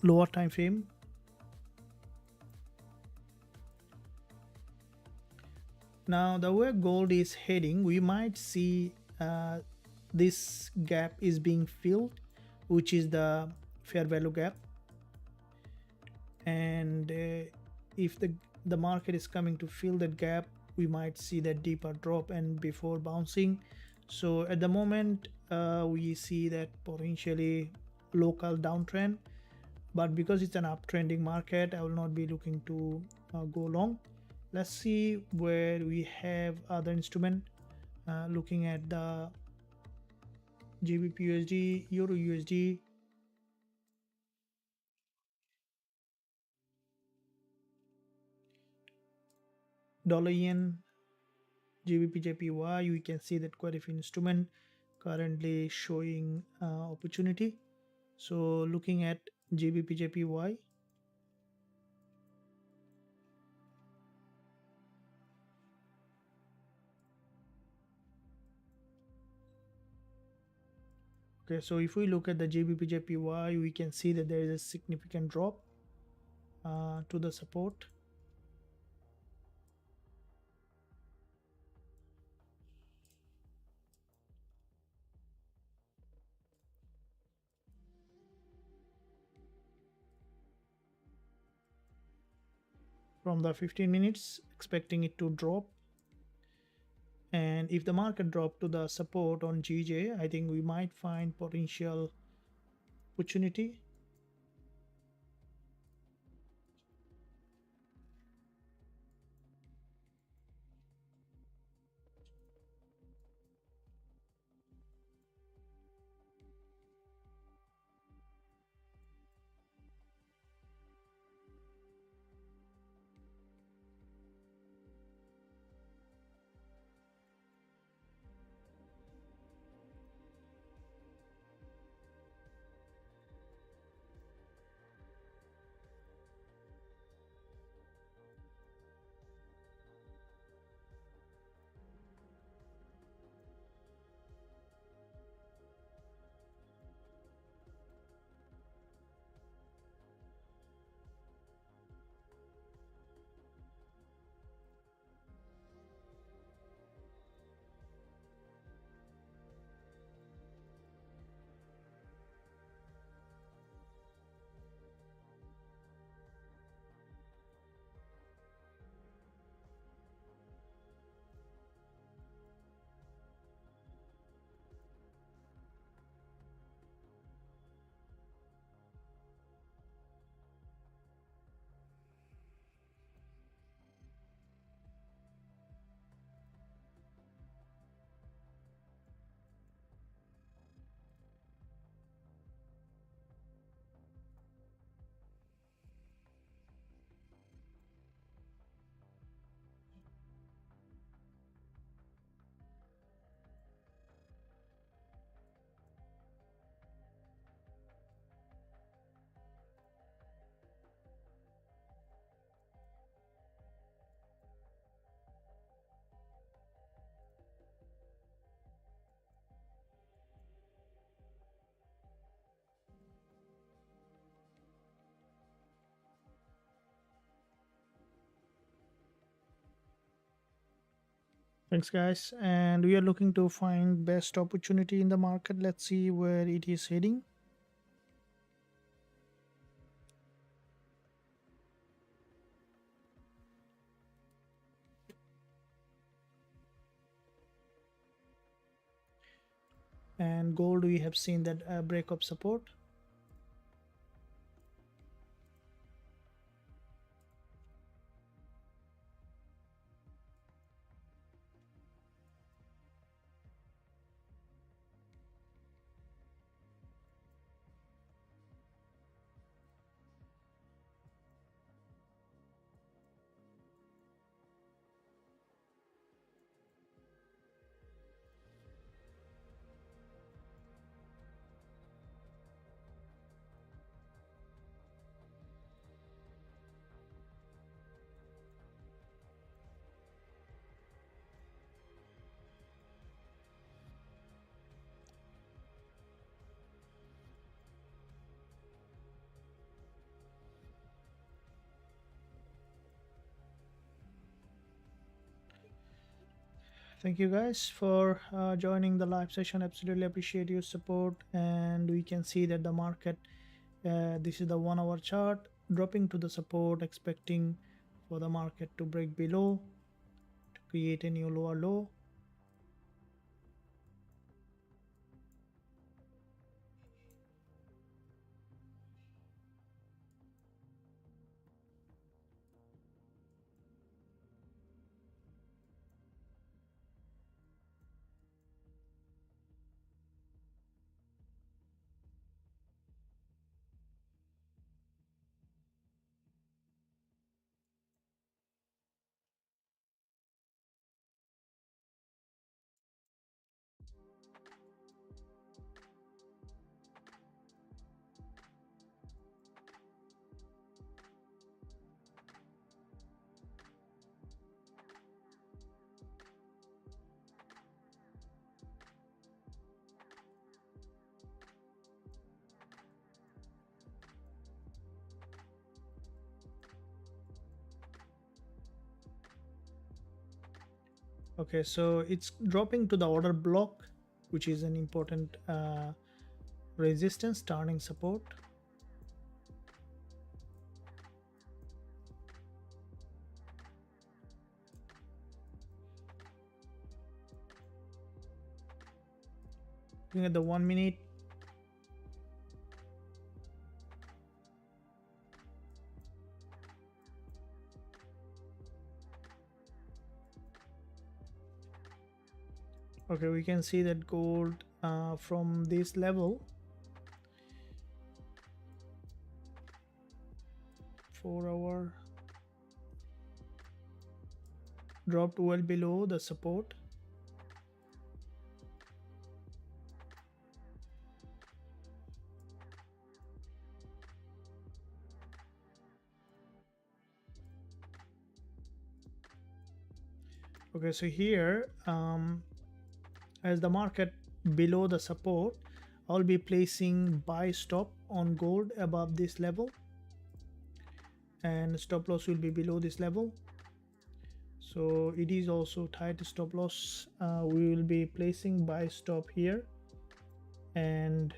lower time frame, now the way gold is heading, we might see this gap is being filled, which is the fair value gap. And if the market is coming to fill that gap, we might see that deeper drop and before bouncing. So at the moment we see that potentially local downtrend, but because it's an uptrending market, I will not be looking to go long. Let's see where we have other instrument. Looking at the Gbpusd, Eurusd, dollar yen, Gbpjpy, we can see that quite a few instrument currently showing opportunity. So looking at Gbpjpy, okay, so if we look at the Gbpjpy, we can see that there is a significant drop to the support. From the 15 minutes, expecting it to drop. And if the market drop to the support on GJ, I think we might find potential opportunity. Thanks, guys. And we are looking to find best opportunity in the market. Let's see where it is heading. And gold, we have seen that break of support. Thank you guys for joining the live session. Absolutely appreciate your support. And we can see that the market, this is the 1 hour chart, dropping to the support, expecting for the market to break below to create a new lower low. Okay, so it's dropping to the order block, which is an important resistance turning support. Looking at the 1 minute, okay, we can see that gold from this level 4 hour dropped well below the support. Okay, so here as the market below the support, I'll be placing buy stop on gold above this level, and stop loss will be below this level. So it is also tied to stop loss. We will be placing buy stop here and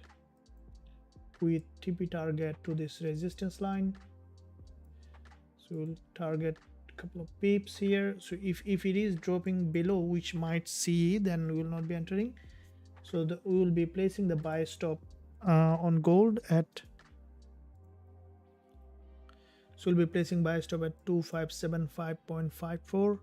with TP target to this resistance line. So we'll target a couple of pips here. So if it is dropping below, which might see, then we will not be entering. So we will be placing the buy stop on gold at, so we'll be placing buy stop at 2575.54.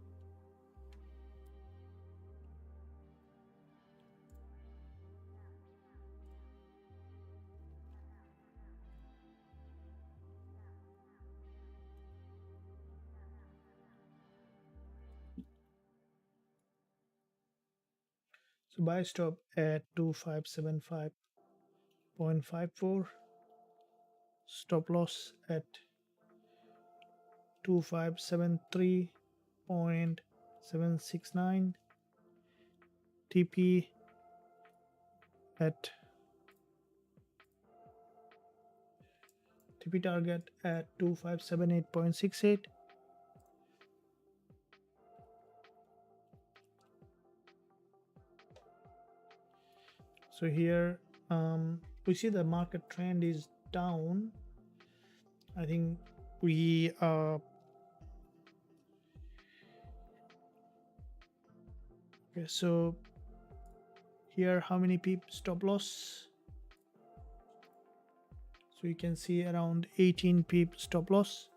So buy stop at 2575.54, stop loss at 2573.769, TP at TP target at 2578.68. So here we see the market trend is down. I think we okay, so here how many pip stop loss? So you can see around 18 pip stop loss.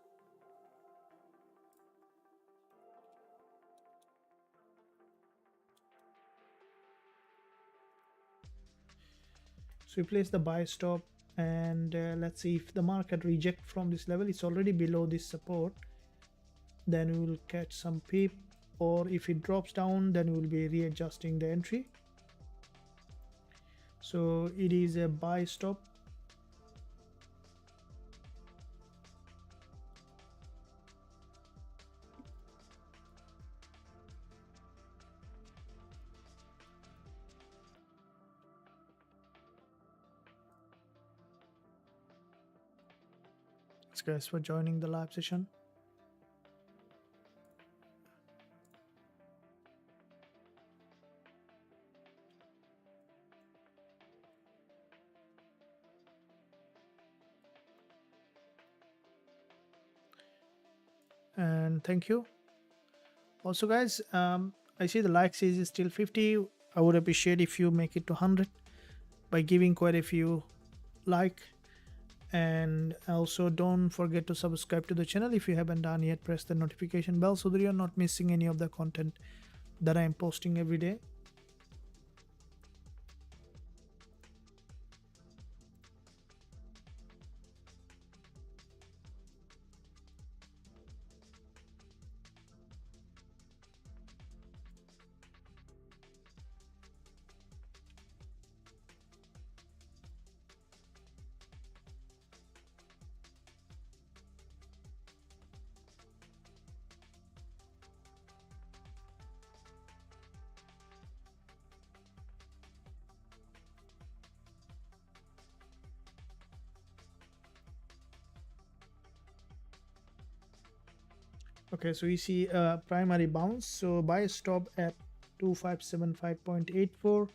So we place the buy stop, and let's see if the market reject from this level. It's already below this support, then we will catch some pip, or if it drops down, then we will be readjusting the entry. So it is a buy stop. Thanks guys for joining the live session. And thank you. Also guys, I see the likes is still 50. I would appreciate if you make it to 100 by giving quite a few like, and also don't forget to subscribe to the channel if you haven't done yet. Press the notification bell so that you're not missing any of the content that I'm posting every day. Okay, so we see a primary bounce. So buy stop at 2575.84.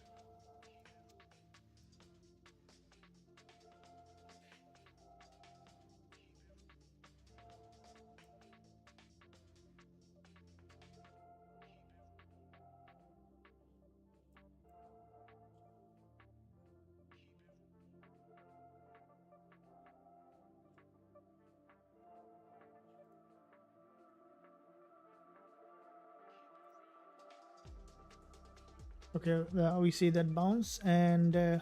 Okay, we see that bounce, and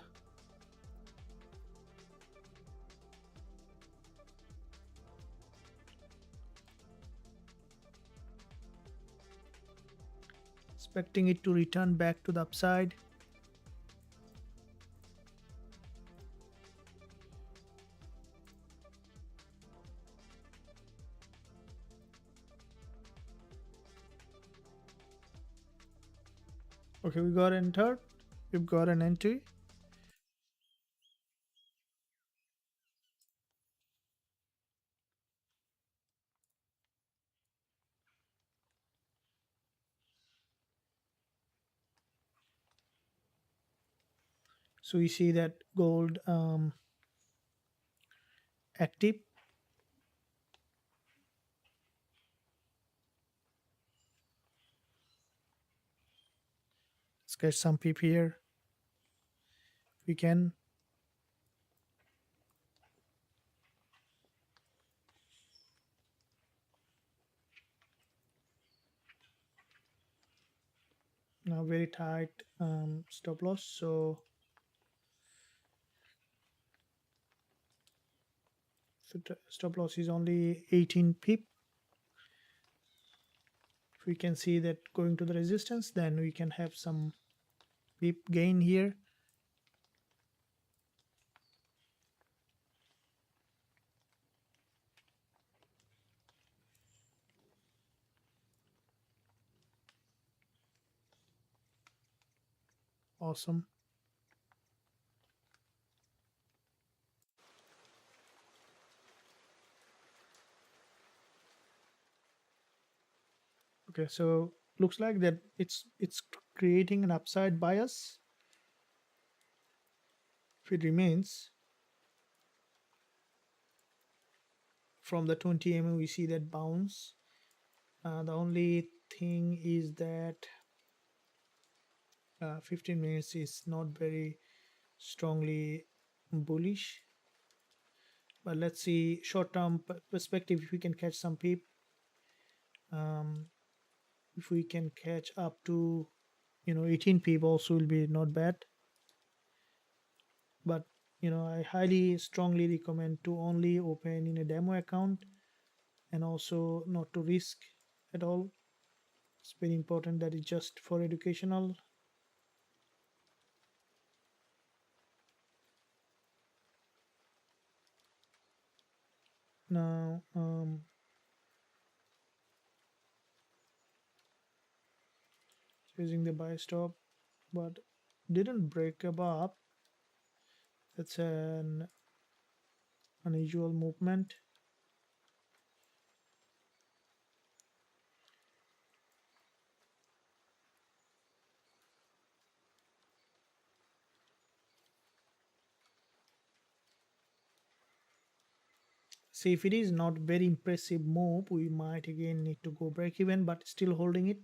expecting it to return back to the upside. Okay, we got entered. We've got an entry. So we see that gold active. Let's get some peep here. We can. Now very tight stop loss. So stop loss is only 18 pip. If we can see that going to the resistance, then we can have some pip gain here. Awesome. Okay, so looks like that it's creating an upside bias. If it remains from the 20 mm, we see that bounce. The only thing is that 15 minutes is not very strongly bullish, but let's see short-term perspective if we can catch some peep. If we can catch up to 18 peep also will be not bad, but I highly strongly recommend to only open in a demo account and also not to risk at all. It's very important that it's just for educational. Now using the buy stop, but didn't break above. That's an unusual movement. See, if it is not very impressive move, we might again need to go break even, but still holding it.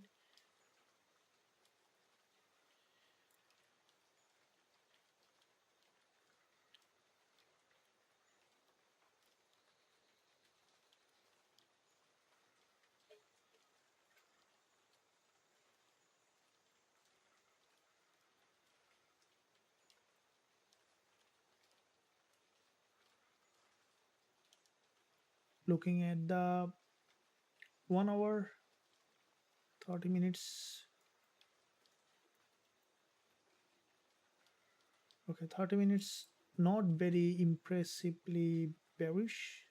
Looking at the 1 hour, 30 minutes. Okay, 30 minutes, not very impressively bearish.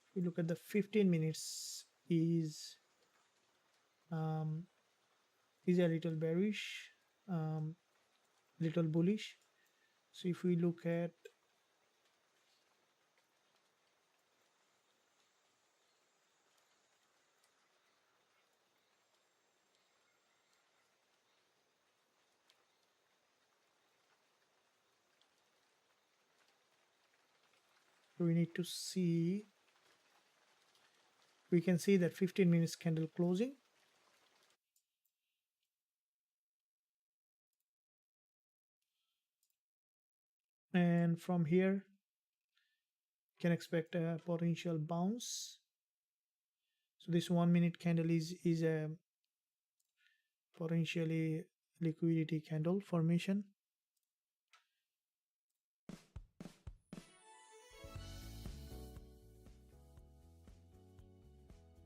If we look at the 15 minutes, um, is a little bearish, little bullish. So if we look at we need to see, we can see that 15 minutes candle closing, and from here you can expect a potential bounce. So this 1 minute candle is a potentially liquidity candle formation.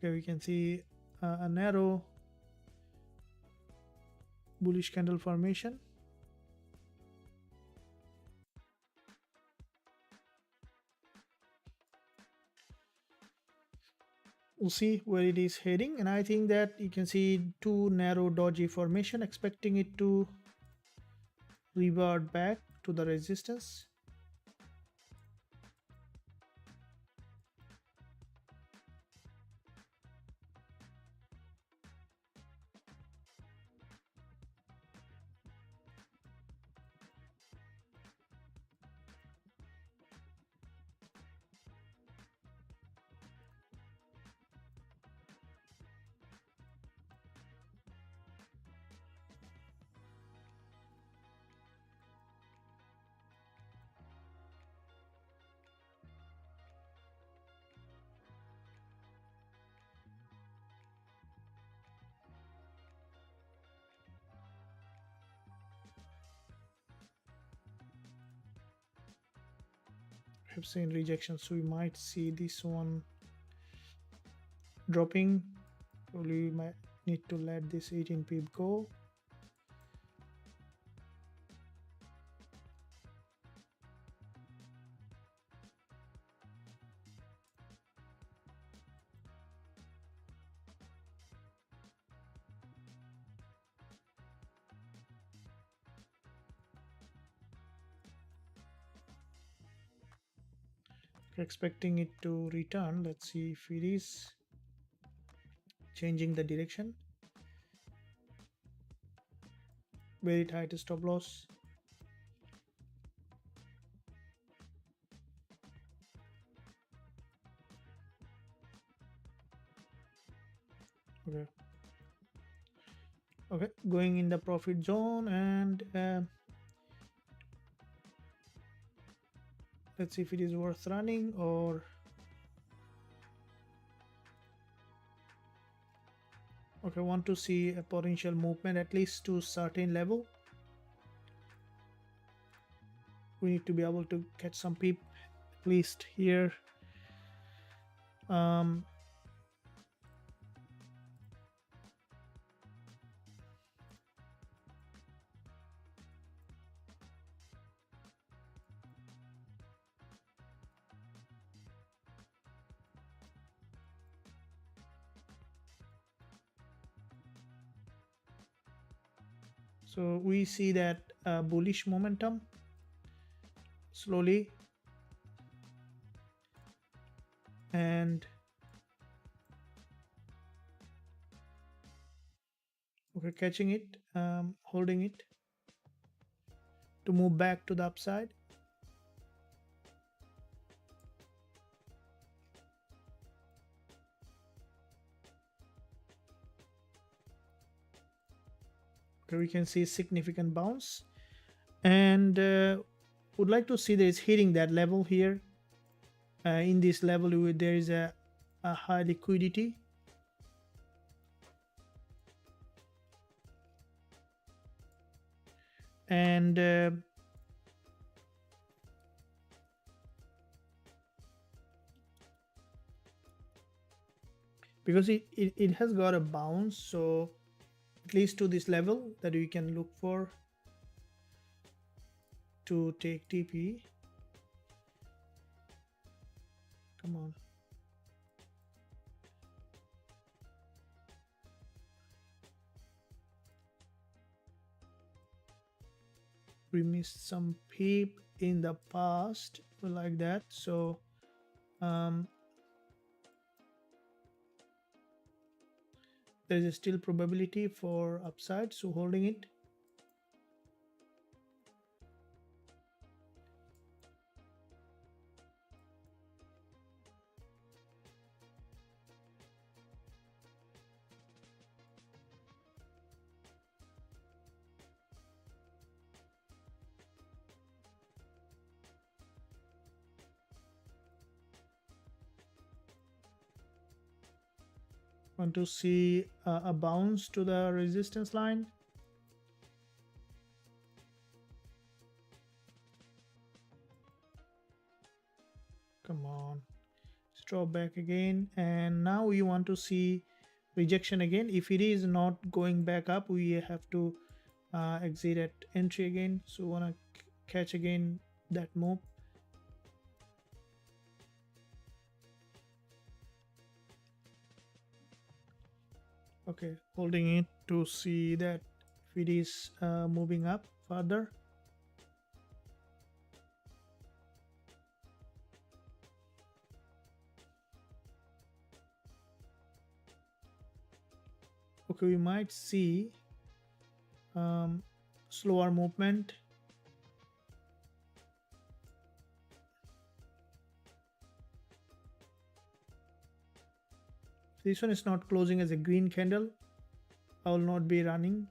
Okay, we can see a narrow bullish candle formation. We'll see where it is heading, and I think that you can see two narrow dodgy formation, expecting it to revert back to the resistance. Have seen rejection, so we might see this one dropping. Probably we might need to let this 18 pip go. Expecting it to return. Let's see if it is changing the direction. Very tight stop loss. Okay, going in the profit zone, and let's see if it is worth running, or okay, want to see a potential movement at least to certain level. We need to be able to catch some peep at least here. So we see that bullish momentum slowly, and okay, catching it, holding it to move back to the upside. Okay, we can see significant bounce, and would like to see that it's hitting that level here. In this level, there is a high liquidity. And because it has got a bounce, so at least to this level that we can look for to take TP. Come on. We missed some peep in the past like that, so there is still probability for upside, so holding it. Want to see a bounce to the resistance line. Come on, drop back again, and now we want to see rejection again. If it is not going back up, we have to exit at entry again. So want to catch again that move. Okay, holding it to see that if it is moving up further. Okay, we might see slower movement. This one is not closing as a green candle. I will not be running.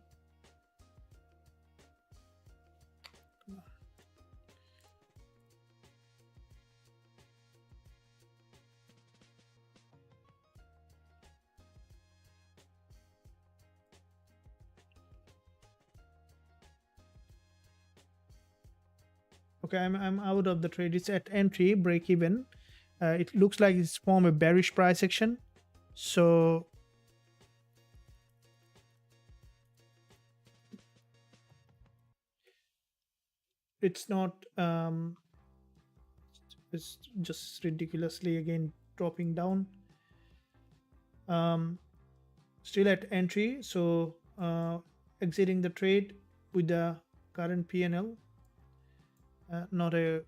Okay, I'm out of the trade. It's at entry, break even. It looks like it's from a bearish price action. So it's not it's just ridiculously again dropping down. Still at entry, so exiting the trade with the current PNL. Not a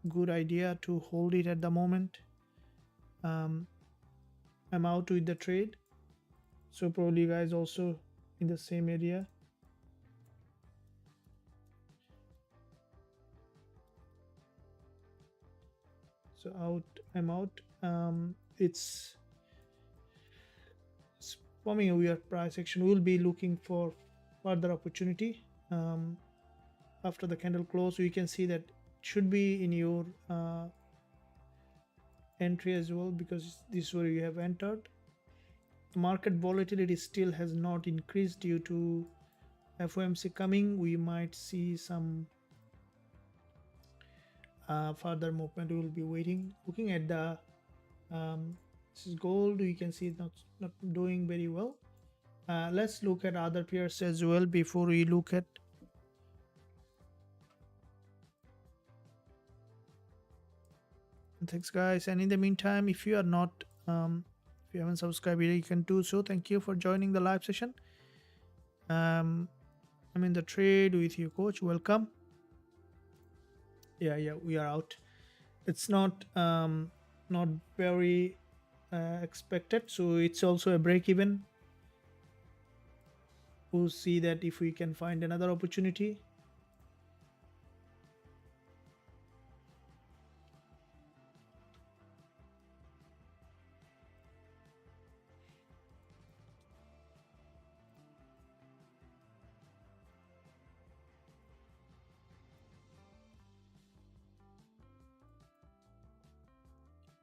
good idea to hold it at the moment. I'm out with the trade, so probably you guys also in the same area. So I'm out. It's forming a weird price action. We'll be looking for further opportunity after the candle close. You can see that it should be in your entry as well, because this is where you have entered. The market volatility still has not increased due to FOMC coming. We might see some further movement. We will be waiting. Looking at the this is gold. We can see it's not doing very well. Let's look at other pairs as well before we look at. Thanks guys, and in the meantime, if you are not if you haven't subscribed yet, you can do so. Thank you for joining the live session. I'm in the trade with you, coach. Welcome. Yeah, we are out. It's not very expected, so it's also a break even. We'll see that if we can find another opportunity.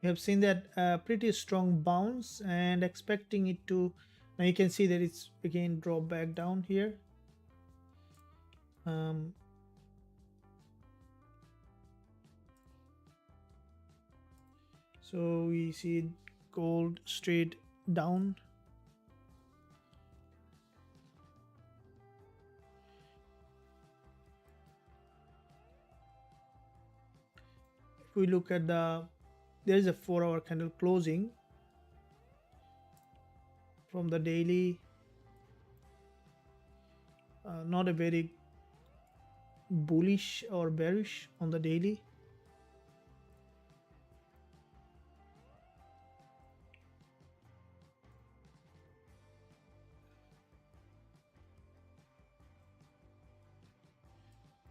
We have seen that pretty strong bounce and expecting it to. Now you can see that it's again drop back down here. So we see gold straight down. If we look at there is a 4-hour candle closing from the daily. Not a very bullish or bearish on the daily.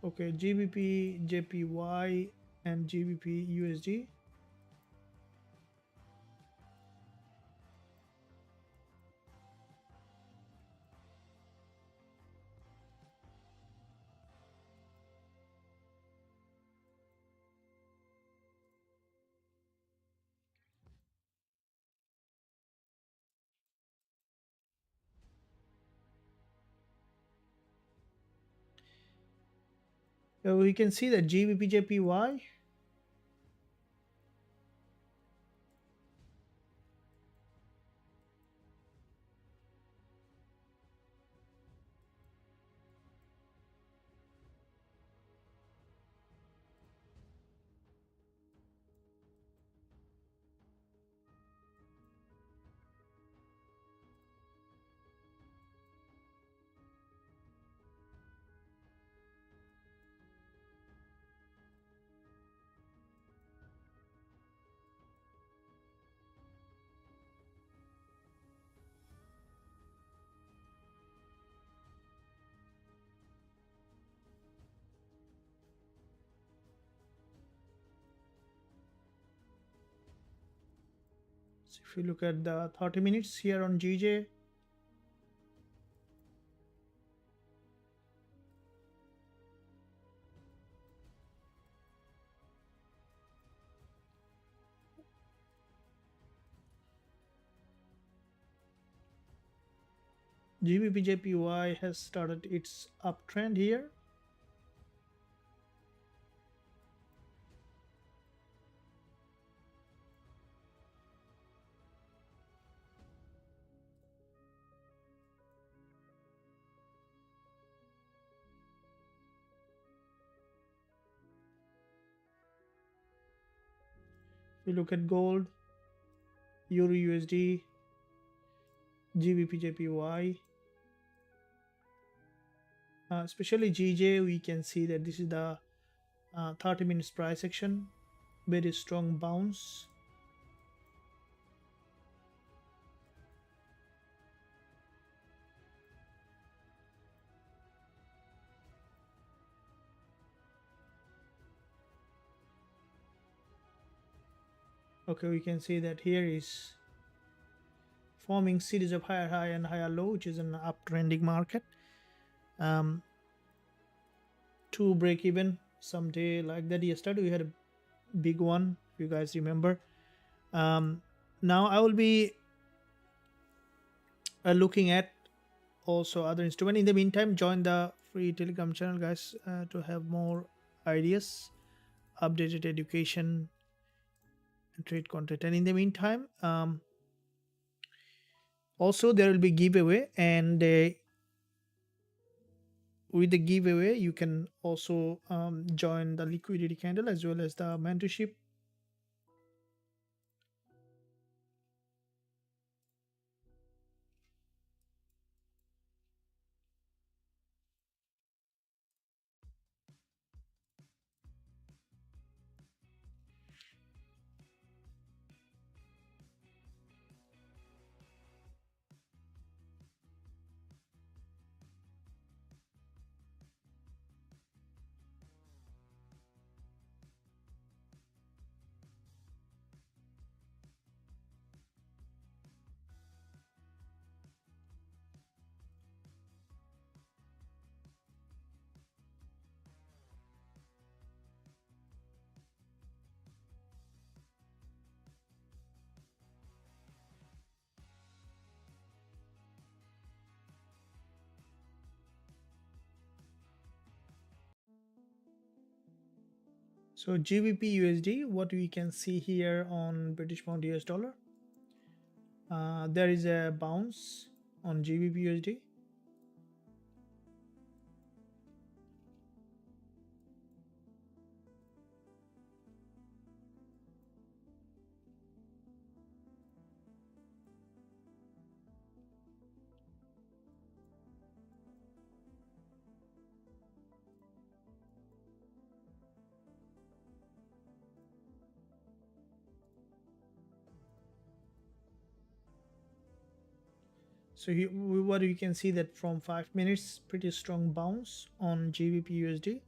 Okay, GBP, JPY, and GBP USD. We can see that Gbpsd. So if you look at the 30 minutes here on GJ, Gbpsd has started its uptrend here. If you look at gold, Euro USD, Gbpsd, especially GJ, we can see that this is the 30 minutes price action, very strong bounce. Okay, we can see that here is forming series of higher high and higher low, which is an uptrending market. To break even someday like that. Yesterday we had a big one, if you guys remember. Now I will be looking at also other instrument. In the meantime, join the free Telegram channel, guys, to have more ideas, updated education and trade content. And in the meantime, also there will be giveaway, and with the giveaway you can also join the liquidity candle as well as the mentorship. So GBP USD, what we can see here on British pound US dollar, there is a bounce on GBP USD. So what you can see that from 5 minutes, pretty strong bounce on GBP USD.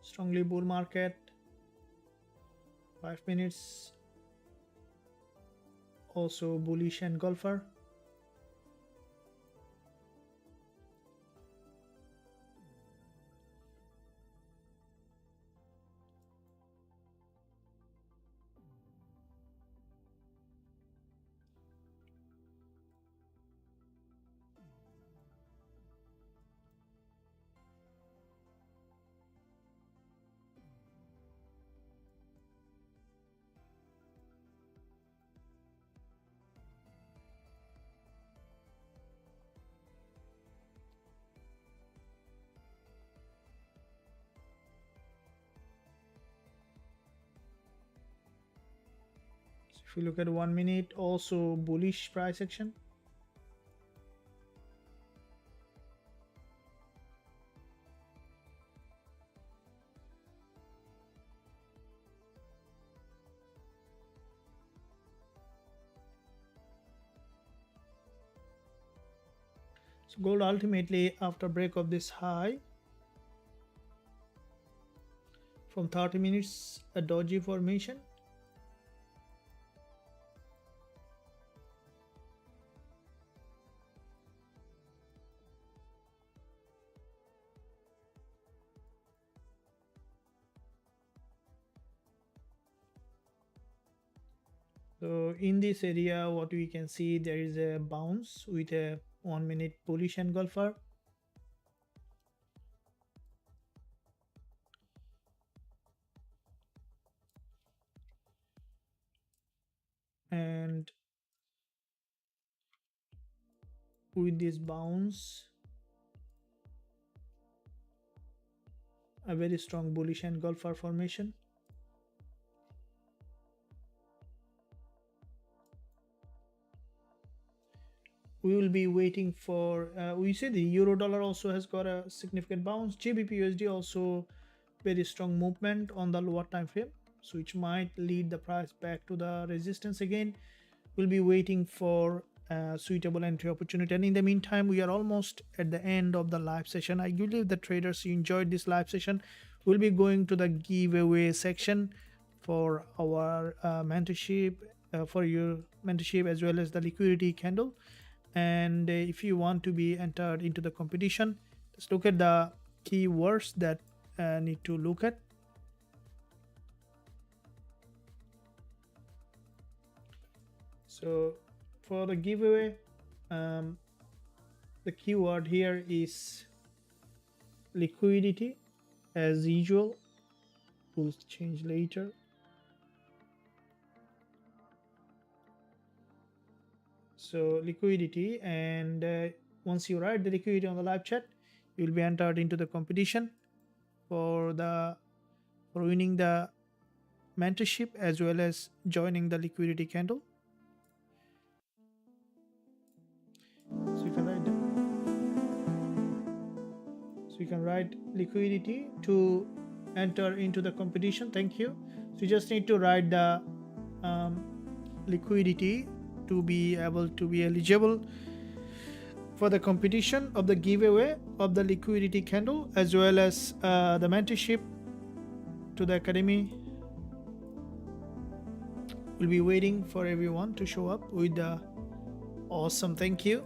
Strongly bull market. 5 minutes also bullish engulfer. If you look at 1 minute, also bullish price action. So gold ultimately, after break of this high from 30 minutes, a doji formation. So in this area, what we can see, there is a bounce with a 1 minute bullish engulfer. And with this bounce, a very strong bullish engulfer formation. We will be waiting for, we see the euro dollar also has got a significant bounce. Gbpusd also very strong movement on the lower time frame, so which might lead the price back to the resistance again. We'll be waiting for a suitable entry opportunity, and in the meantime we are almost at the end of the live session. I believe the traders, you enjoyed this live session. We'll be going to the giveaway section for our mentorship, for your mentorship, as well as the liquidity candle. And if you want to be entered into the competition, just look at the keywords that need to look at. So for the giveaway, the keyword here is liquidity as usual. We'll change later. So liquidity, and once you write the liquidity on the live chat, you will be entered into the competition for winning the mentorship as well as joining the liquidity candle. So you can write liquidity to enter into the competition. Thank you. So you just need to write the liquidity to be able to be eligible for the competition of the giveaway of the liquidity candle, as well as the mentorship to the academy. We'll be waiting for everyone to show up with the awesome thank you.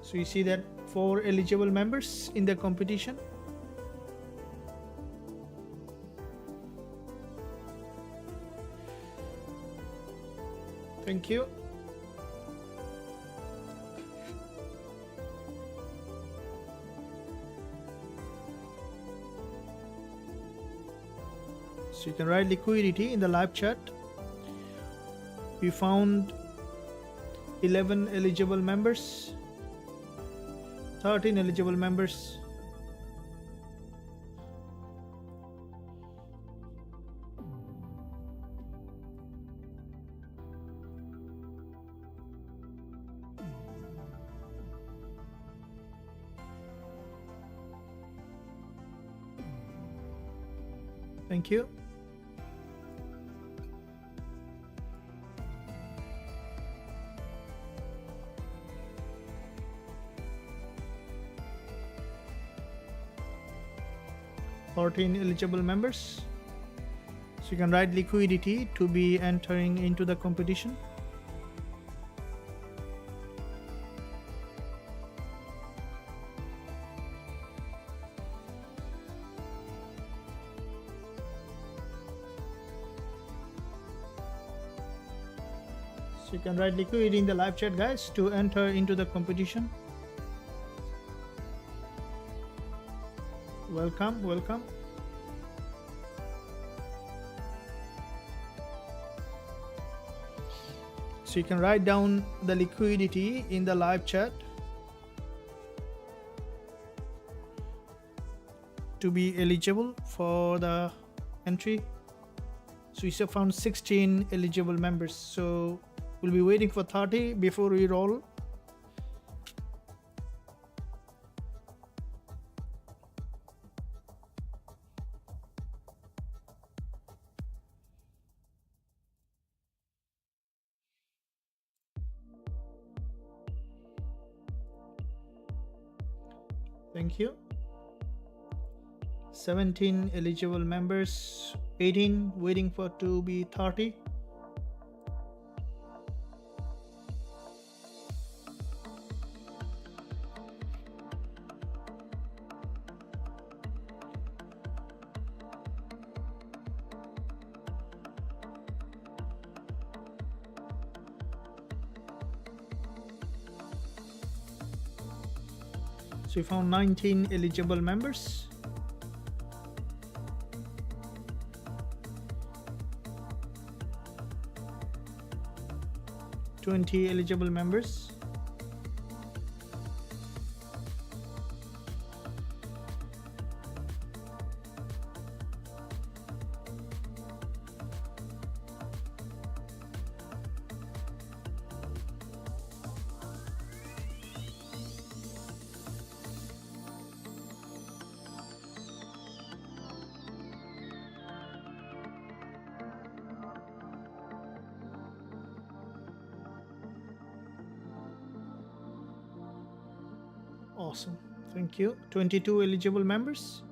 So you see that 4 eligible members in the competition. Thank you. So you can write liquidity in the live chat. We found 11 eligible members. 13 eligible members. Thank you. Eligible members. So you can write liquidity to be entering into the competition. So you can write liquidity in the live chat, guys, to enter into the competition. Welcome, welcome. So you can write down the liquidity in the live chat to be eligible for the entry. So we have found 16 eligible members. So we'll be waiting for 30 before we roll. Thank you. 17 eligible members, 18 waiting for to be 30. So we found 19 eligible members. $20 eligible members. Awesome, thank you. 22 eligible members.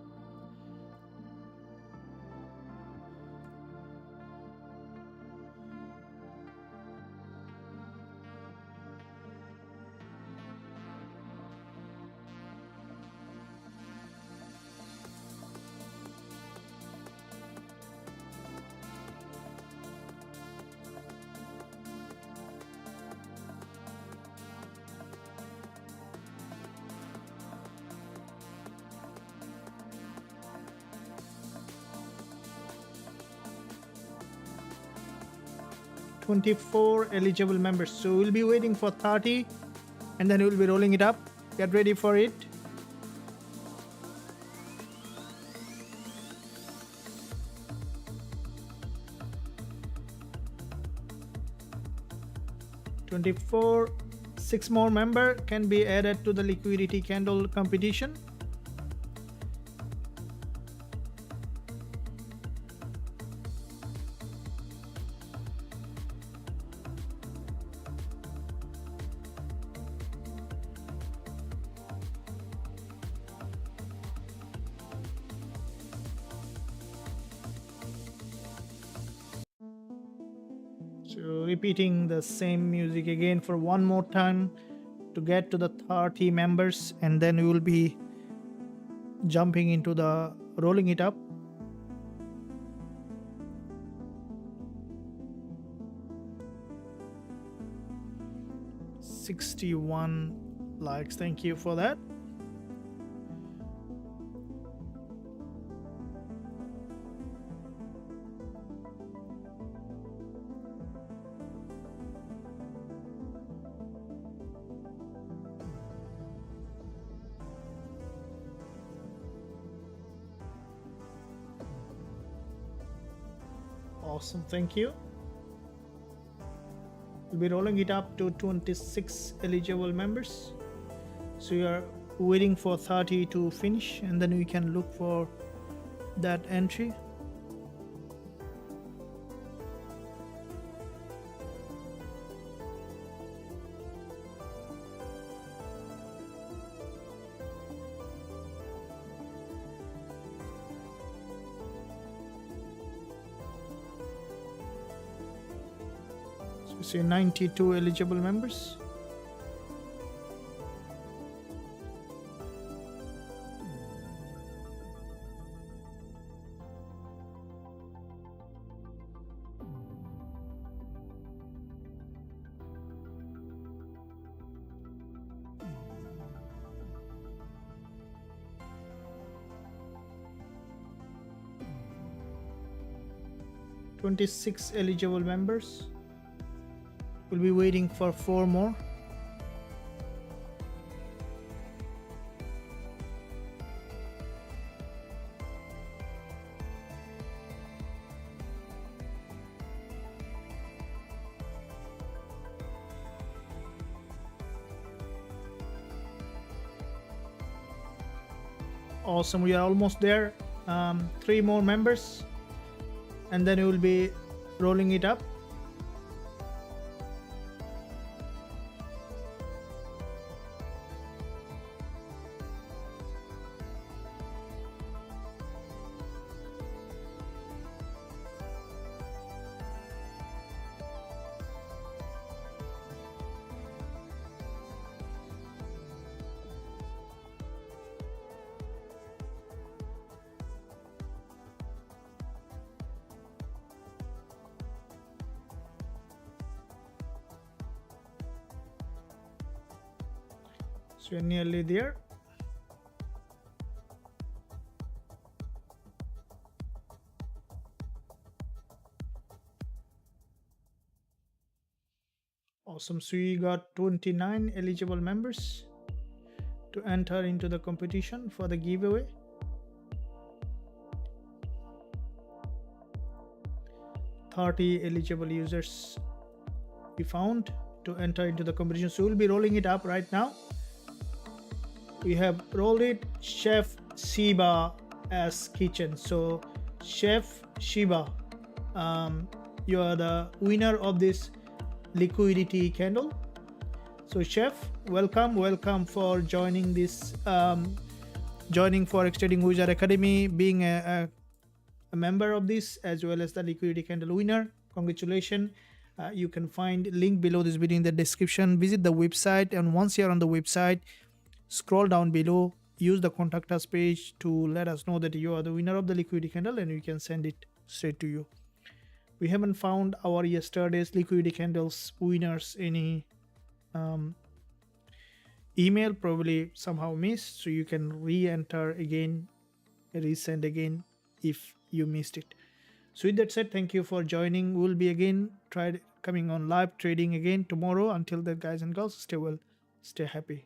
$24 eligible members. So we'll be waiting for 30 and then we'll be rolling it up. Get ready for it. $24, 6 more member can be added to the liquidity candle competition. So repeating the same music again for one more time to get to the 30 members, and then we will be jumping into the rolling it up. $61 likes, thank you for that. Awesome, thank you. We'll be rolling it up to 26 eligible members. So we are waiting for 30 to finish and then we can look for that entry. So we see 92 eligible members. Twenty-six eligible members. We'll be waiting for 4 more. Awesome, we are almost there. 3 more members, and then we will be rolling it up. So we're nearly there. Awesome. So we got 29 eligible members to enter into the competition for the giveaway. $30 eligible users we found to enter into the competition. So we'll be rolling it up right now. We have rolled it. Chef Shiba as kitchen. So Chef Shiba, you are the winner of this liquidity candle. So Chef, welcome for joining this joining Forex Trading Wizard Academy, being a member of this, as well as the liquidity candle winner. Congratulations. You can find link below this video in the description. Visit the website, and once you're on the website, scroll down below, use the contact us page to let us know that you are the winner of the liquidity candle, and we can send it straight to you. We haven't found our yesterday's liquidity candles winners any email, probably somehow missed, so you can re-enter again, resend again if you missed it. So with that said, thank you for joining. We'll be again coming on live trading again tomorrow. Until then, guys and girls, stay well, stay happy.